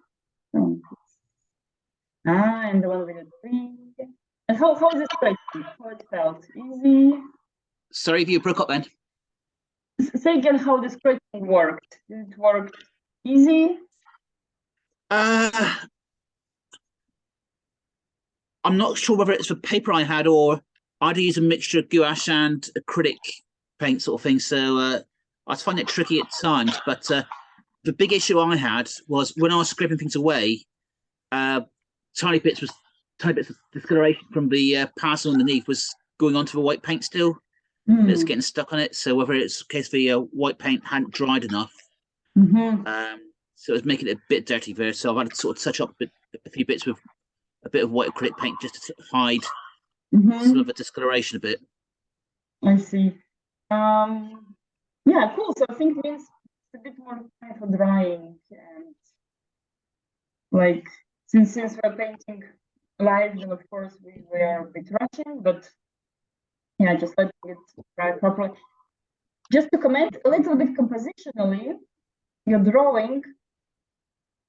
And the one with the tree. And how is it like? How it felt? Easy. Sorry if you broke up then. Say again how the scratching worked. Did it work easy? I'm not sure whether it's the paper I had or I'd use a mixture of gouache and acrylic paint sort of thing. So I find it tricky at times. But the big issue I had was when I was scraping things away, tiny bits of discoloration from the parcel underneath was going onto the white paint still. It's getting stuck on it. So whether it's a case the white paint hadn't dried enough, so it was making it a bit dirty there. So I've had to sort of touch up a few bits with a bit of white acrylic paint just to hide some of the discoloration a bit. I see. Yeah, cool. So I think it means it's a bit more time for drying, and like since we're painting live, then of course we are a bit rushing, but yeah, just letting it dry properly. Just to comment a little bit compositionally, your drawing,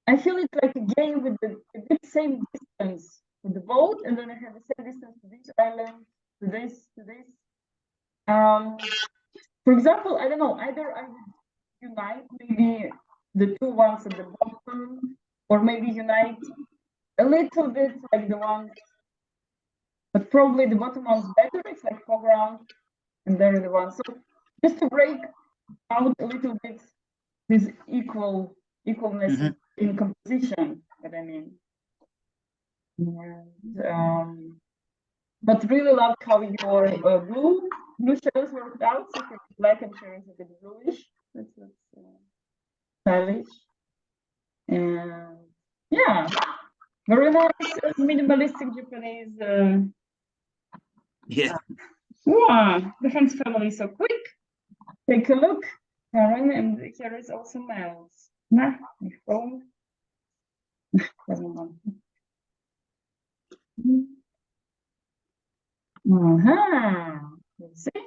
I feel it's like a game with the same distance to the boat, and then I have the same distance to this island, to this. For example, I don't know, either I would unite maybe the two ones at the bottom, or maybe unite a little bit like the ones, but probably the bottom one's better. It's like foreground, and there are the ones. So just to break out a little bit this equalness in composition, what I mean. And, but really loved how your blue shadows worked out. So for black and sharing a bit bluish. That's stylish. And yeah, very nice minimalistic Japanese. Yeah. Wow, the Hans family is so quick. Take a look, Karen, and here is also Mel's. Nah, my phone. Doesn't want. Let's see.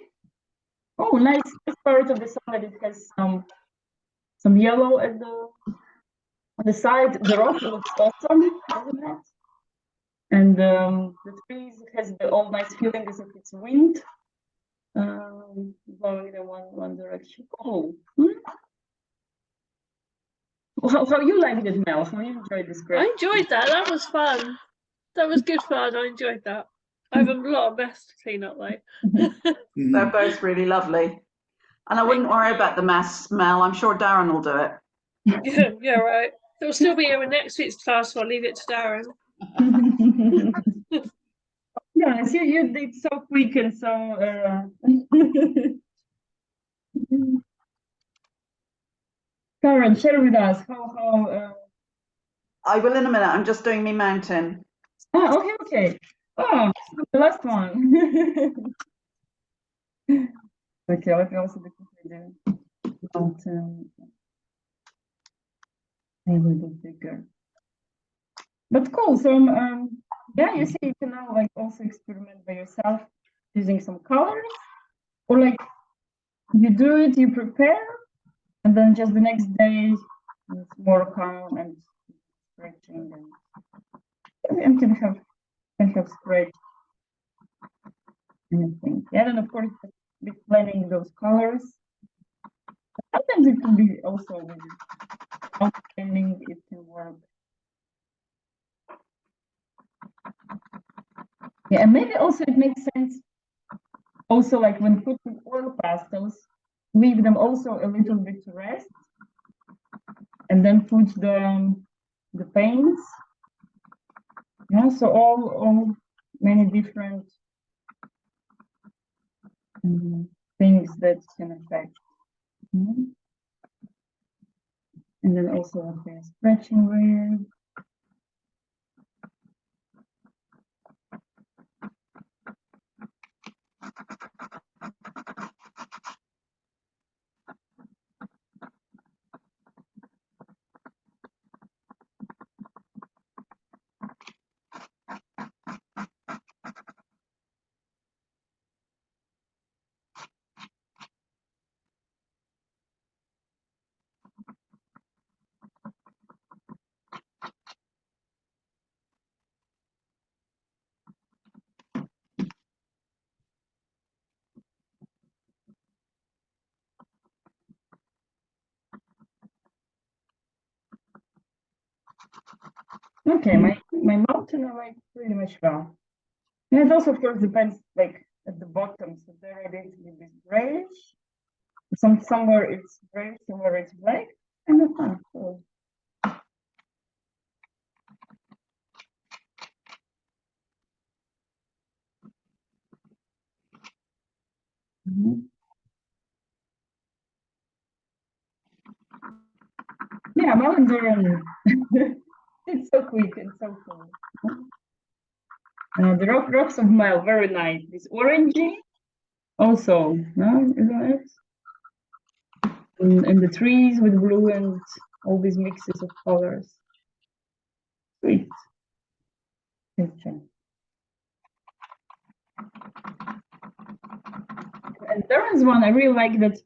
Oh, nice part of the sun that it has some yellow at on the side. The rock looks awesome, doesn't it? And the trees has the all nice feeling as if it's wind blowing in one direction. Oh, how you liked it, Mel? How you enjoyed this? I enjoyed that. That was fun. That was good fun. I enjoyed that. I have a lot of mess to clean up though. They're both really lovely. And I wouldn't worry about the mess, Mel. I'm sure Darren will do it. Yeah, right. It'll still be here in next week's class, so I'll leave it to Darren. Yes, you did so quick and so. Karen, share with us how. I will in a minute. I'm just doing me mountain. Oh, okay. Oh, the last one. Okay, let me also do mountain. a little bigger. But cool. So yeah, you see, you can now like also experiment by yourself using some colors, or like you do it, you prepare, and then just the next day it's more calm and stretching, and can have stretch anything. Yeah, and of course be planning those colors. Sometimes it can be also with outstanding, it can work. Yeah, and maybe also it makes sense also like when putting oil pastels, leave them also a little bit to rest and then put the paints. Yeah, so all many different things that can affect. And then also like a stretching with. Okay, my mountain I like pretty much well. And it also of course depends like at the bottom. So there are going to be this grayish. Somewhere it's gray, somewhere it's black. And that's fun. So, yeah, Malandorian. It's so quick and so cool. The rocks of Mile, very nice. This orangey, also, no, isn't it? And the trees with blue and all these mixes of colors. Sweet. Picture. And there is one I really like that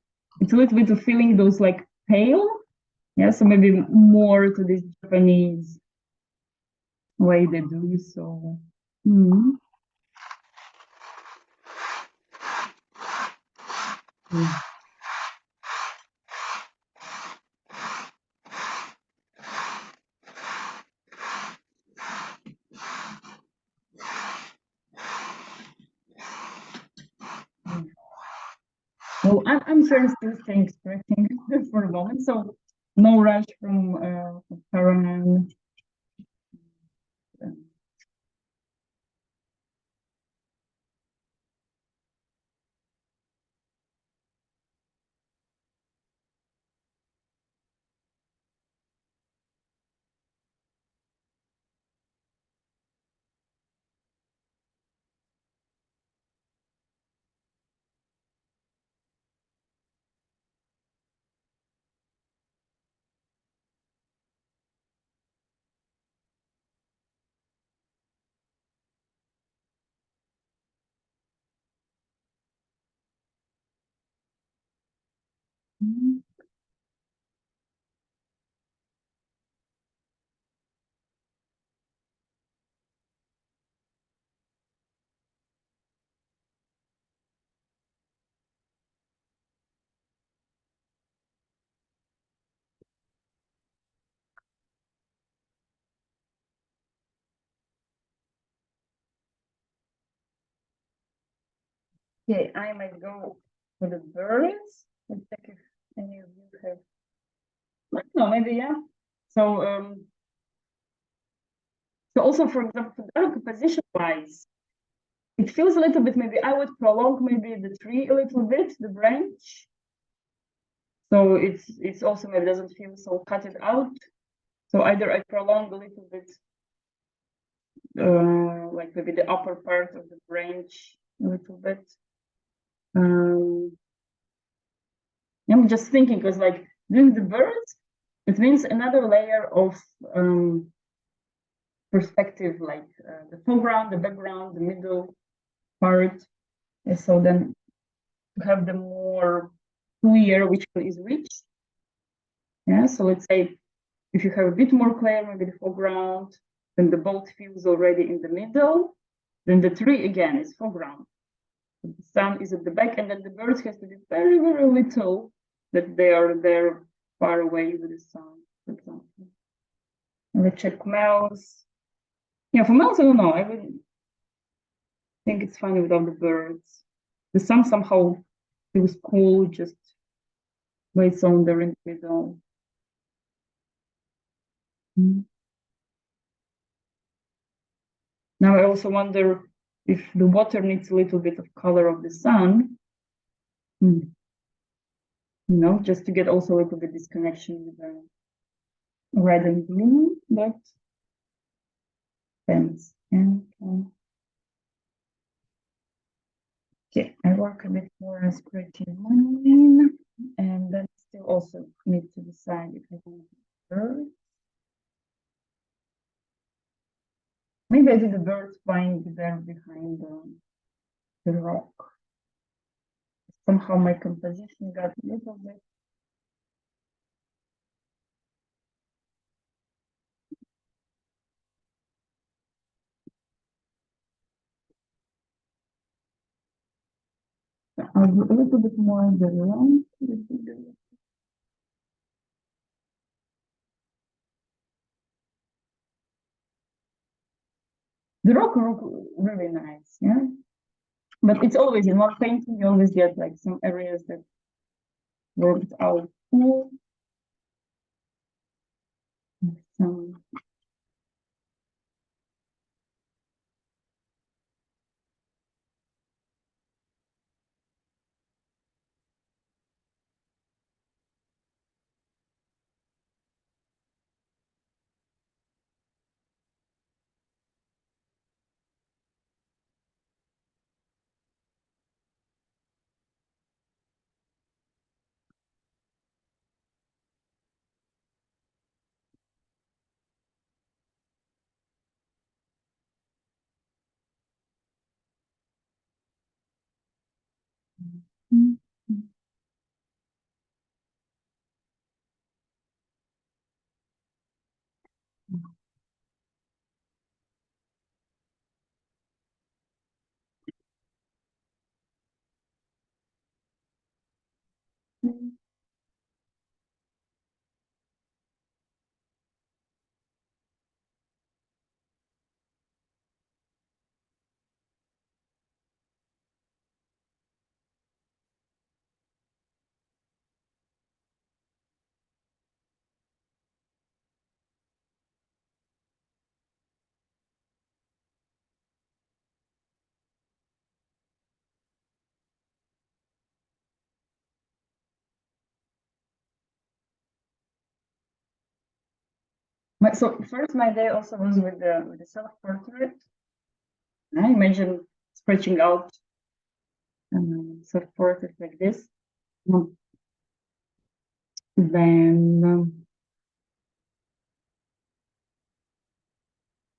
it's a little bit of feeling those like pale. Yeah, so maybe more to this Japanese way they do so. Well, I'm sure still staying stretching for a moment, so no rush from Karen. Okay, I might go for the birds. Let's check if any of you have. No, maybe yeah. So so also for example, composition wise, it feels a little bit. Maybe I would prolong maybe the tree a little bit, the branch. So it's also maybe doesn't feel so cut it out. So either I prolong a little bit, like maybe the upper part of the branch a little bit. I'm just thinking because like doing the birds, it means another layer of perspective, like the foreground, the background, the middle part. And so then to have the more clear which is which. Yeah, so let's say if you have a bit more clear, maybe the foreground, then the boat feels already in the middle, then the tree again is foreground. So the sun is at the back, and then the birds has to be very, very little that they are there far away with the sun, for example. And let's check mouse. Yeah, for mouse, I don't know. I would think it's fine without the birds. The sun somehow feels cool, just way it's on there in the middle. Now I also wonder if the water needs a little bit of color of the sun. You know, just to get also a little bit this connection with the red and blue, but depends. Okay, I work a bit more on creative line, and then still also need to decide if I want birds. Maybe I do the birds flying there behind the rock. Somehow my composition got a little bit. I'll do a little bit more on the round. The rock look really nice, yeah. But it's always in one painting, you always get like some areas that worked out cool. Some so first my day also was with the self-portrait. I imagine stretching out self-portrait like this. Then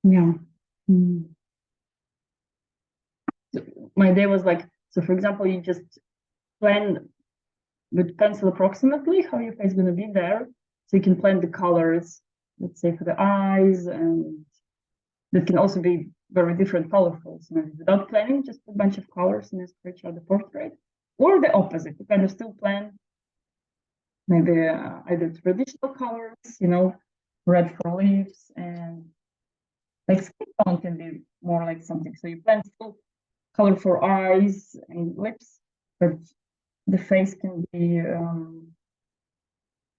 yeah. So my day was like, so for example, you just plan with pencil approximately how your face is going to be there. So you can plan the colors, let's say for the eyes, and that can also be very different colorful. So maybe without planning, just a bunch of colors and then stretch out the portrait. Or the opposite, you kind of still plan maybe either traditional colors, you know, red for leaves, and like skin tone can be more like something. So you plan still color for eyes and lips, but the face can be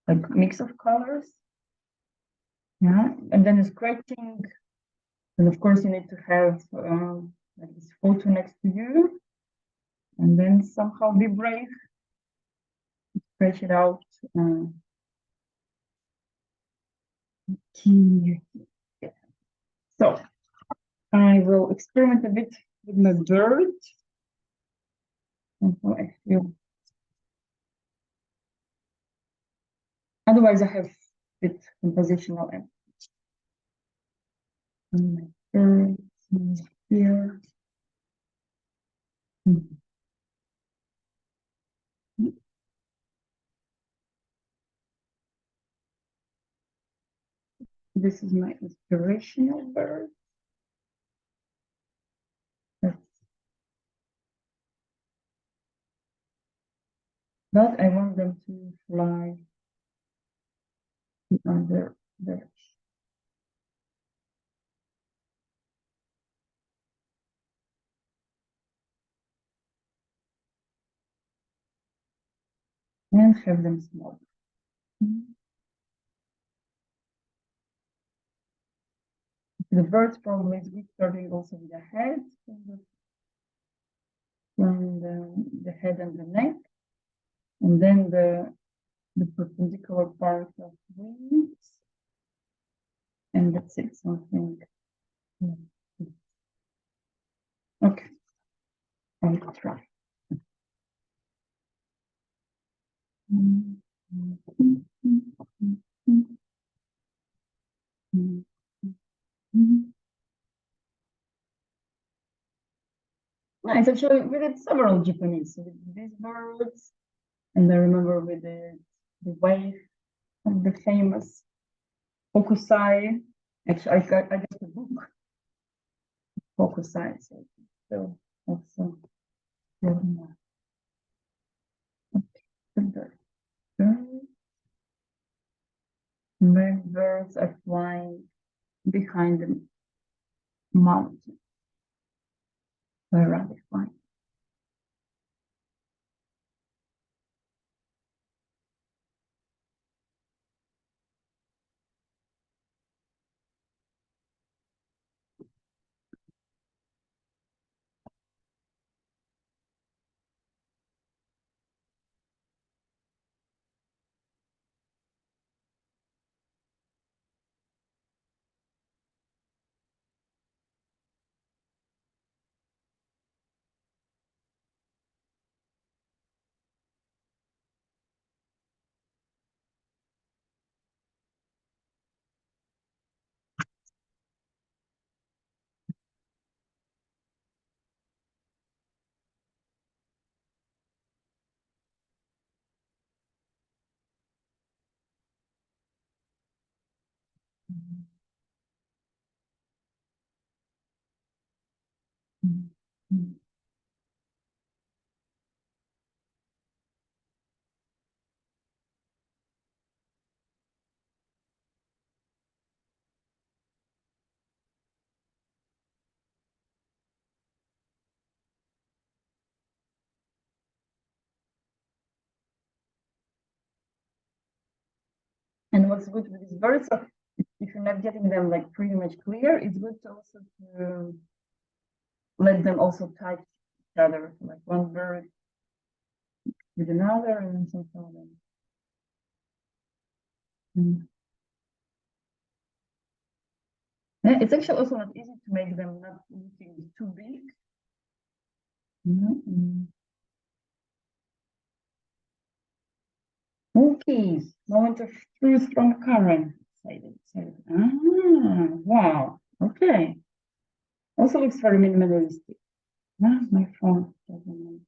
like mix of colors. Yeah, and then the scratching, and of course you need to have like this photo next to you, and then somehow be brave, stretch it out. So I will experiment a bit with my bird. And how I feel. Otherwise, I have bit compositional and my birds here. This is my inspirational bird. But I want them to fly under the and have them small. The birds probably is good starting also with the head, from the head and the neck, and then the perpendicular part of wings, and that's it. Something. Okay, I'll try. Nice. Actually, we did several Japanese with these birds, and I remember we did the wave of the famous Hokusai. Actually, I got the book Hokusai, so also when birds are flying behind the mountain, where are they flying? And what's good with these birds, so if you're not getting them like pretty much clear, it's good to also to let them also touch each other, like one bird with another, and then something like that. Yeah, it's actually also not easy to make them not looking too big. Okay, moment of truth from Karen. Ah, wow. Okay. Also looks very minimalistic. Ah, my phone doesn't know.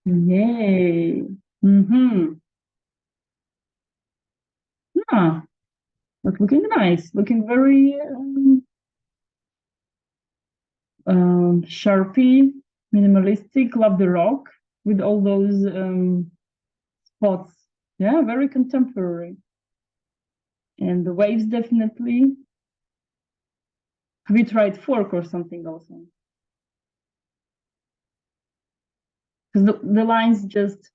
Yay. Yeah, but looking nice, looking very Sharpie, minimalistic. Love the rock with all those spots. Yeah, very contemporary. And the waves definitely. Have you tried fork or something also? Because the lines just,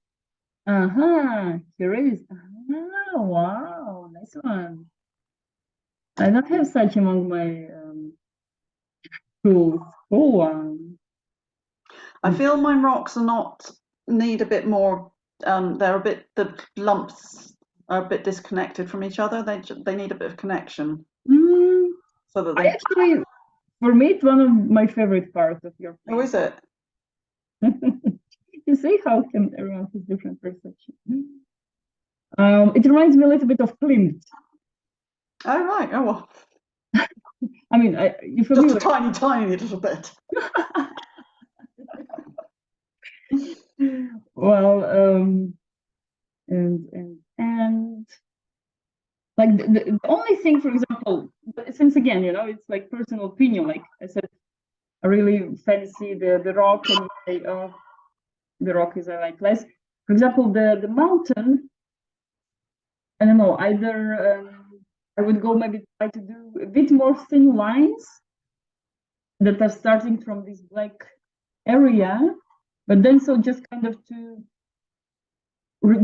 here is. Ah, wow, nice one. I don't have such among my tools. Cool one. I feel my rocks are not need a bit more. They're a bit, the lumps are a bit disconnected from each other. They need a bit of connection. So that they actually, for me, it's one of my favorite parts of your Oh, is it? You see how can everyone has different perception. It reminds me a little bit of Klimt. Oh, right. Oh, well, I mean, you're just familiar. a tiny, tiny little bit. Well, and like the only thing, for example, since again, you know, it's like personal opinion. Like I said, I really fancy the rock, and you say, oh, the rock is I like less. For example, the mountain, I don't know, either I would go maybe try to do a bit more thin lines that are starting from this black area, but then so just kind of to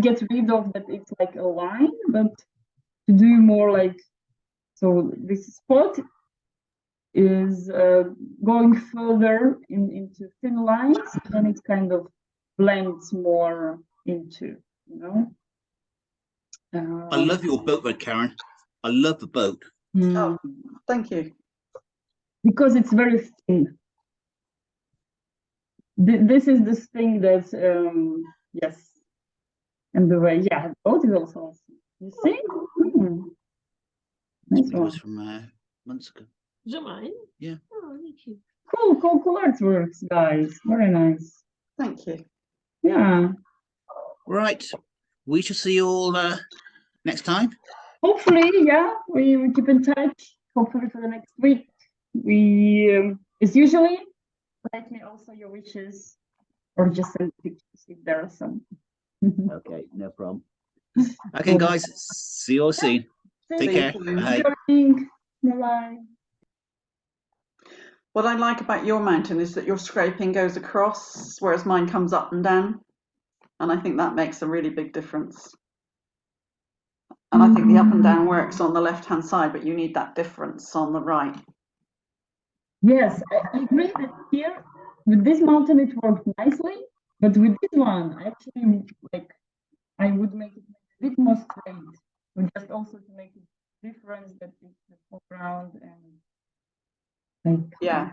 get rid of that it's like a line, but to do more like, so this spot is going further into thin lines, and it kind of blends more into, you know. I love your boat, Red Karen. I love the boat. Oh, thank you. Because it's very thin. This is this thing that, yes. And the way, yeah, the boat is also awesome. You see? Nice It was one. from months ago. Is that mine? Yeah. Oh, thank you. Cool artworks, guys. Very nice. Thank you. Yeah. Right. We shall see you all next time. Hopefully, yeah, we keep in touch. Hopefully for the next week. We, as usually, write me also your wishes, or just send pictures if there are some. Okay, no problem. Okay, guys. See you all soon. Take See you care. soon. Bye. Bye. What I like about your mountain is that your scraping goes across, whereas mine comes up and down. And I think that makes a really big difference. And I think the up and down works on the left-hand side, but you need that difference on the right. Yes, I agree that here with this mountain it worked nicely, but with this one, actually, like I would make it a bit more straight, but just also to make it difference that it's the foreground and like Yeah.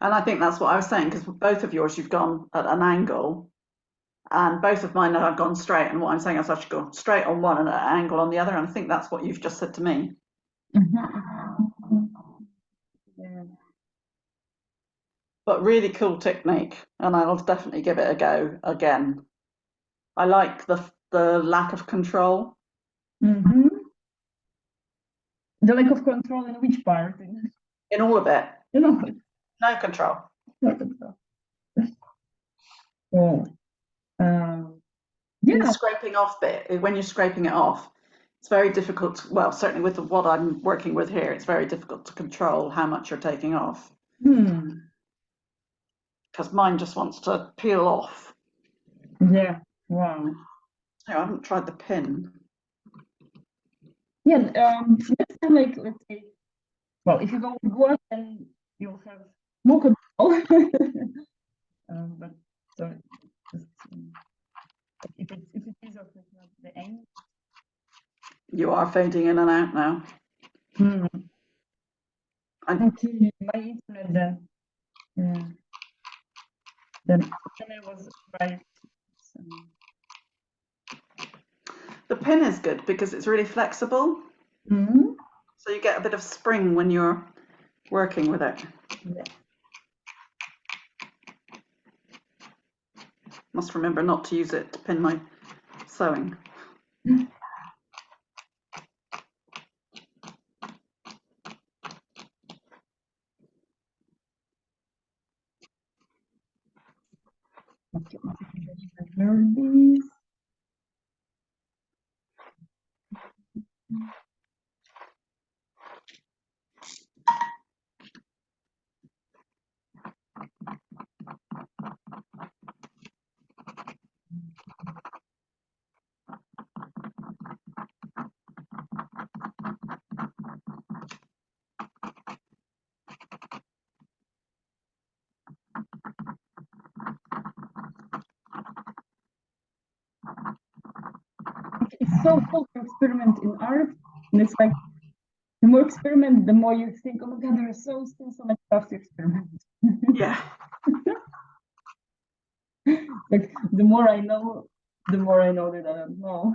And I think that's what I was saying, because both of yours, you've gone at an angle, and both of mine have gone straight. And what I'm saying is I should go straight on one and at an angle on the other. And I think that's what you've just said to me. yeah. But really cool technique, and I'll definitely give it a go again. I like the lack of control. The lack of control in which part? In all of it. You know, No control. no control. Oh, In yeah. the scraping off bit, when you're scraping it off, it's very difficult. Well, certainly with what I'm working with here, it's very difficult to control how much you're taking off. Because mine just wants to peel off. Yeah. Wow. I haven't tried the pin. Yeah. Next time, like, let's say, well, if you go with gouache, then you'll have more control. But so just, if it is or if it's not the end. You are fading in and out now. Okay, my internet then. Yeah. Then it was right. So. The pin is good because it's really flexible. So you get a bit of spring when you're working with it. Yeah. Must remember not to use it to pin my sewing. Okay. Where these? It's so cool to experiment in art, and it's like the more experiment, the more you think, oh my god, there is still so much stuff to experiment. Yeah. Like the more I know, the more I know that I don't know.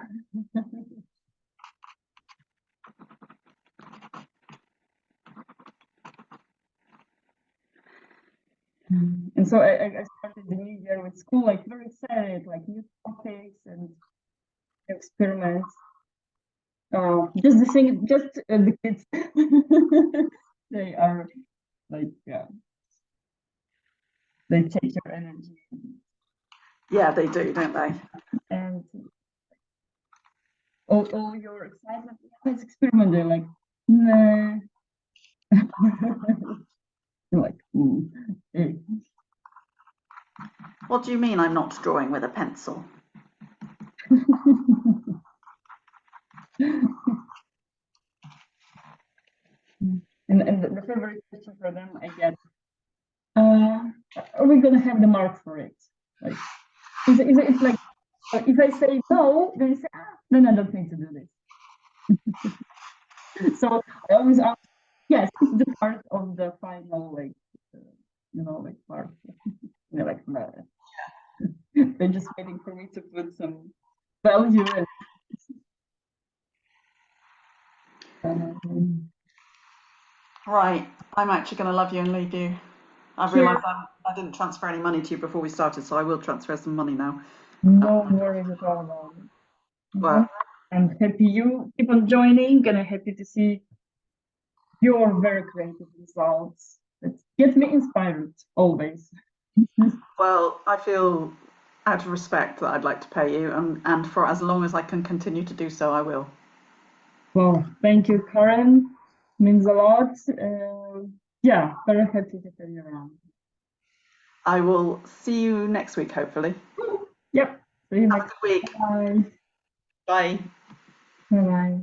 And so I started the new year with school, like very excited, like new topics and experiments. Just the thing, just the kids, they are like, they take your energy. Yeah, they do, don't they? And all your excitement, yeah, let's experiment. They're like, nah. You're like, eh. What do you mean I'm not drawing with a pencil? And the favorite question for them, I get, are we gonna have the mark for it? Like, it's like, if I say no, then you say, then I don't need to do this. So I always ask, yes, it's the part of the final, like, like part. Like, they're just waiting for me to put some value and. Right, I'm actually going to love you and leave you. I've realised I didn't transfer any money to you before we started, so I will transfer some money now. No worries at all about it. Well, I'm happy you keep on joining, and I'm happy to see your very creative results. It gets me inspired always. well, I feel out of respect that I'd like to pay you, and for as long as I can continue to do so, I will. Well, thank you, Karen. Means a lot. Yeah, very happy to have you around. I will see you next week, hopefully. Yep. See you Have a next. good week. Bye. Bye. Bye.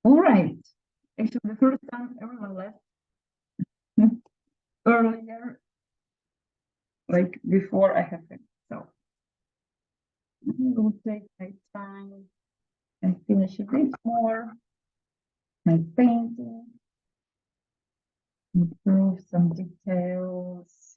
All right. Actually, the first time everyone left earlier, like before I have it. So I will take my time and finish a bit more my painting, improve some details.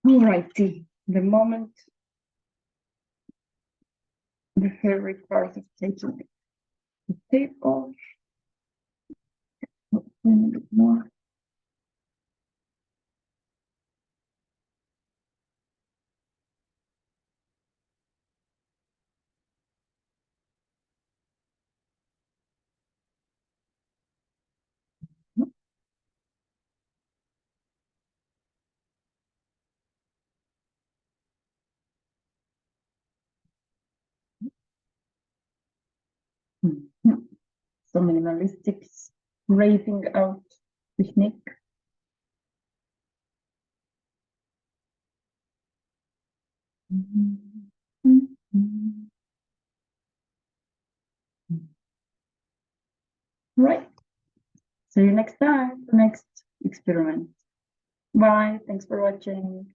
Alrighty, the moment, the favorite part of taking the tape off, a bit more. So minimalistic scraping out technique. Right. See you next time, the next experiment. Bye. Thanks for watching.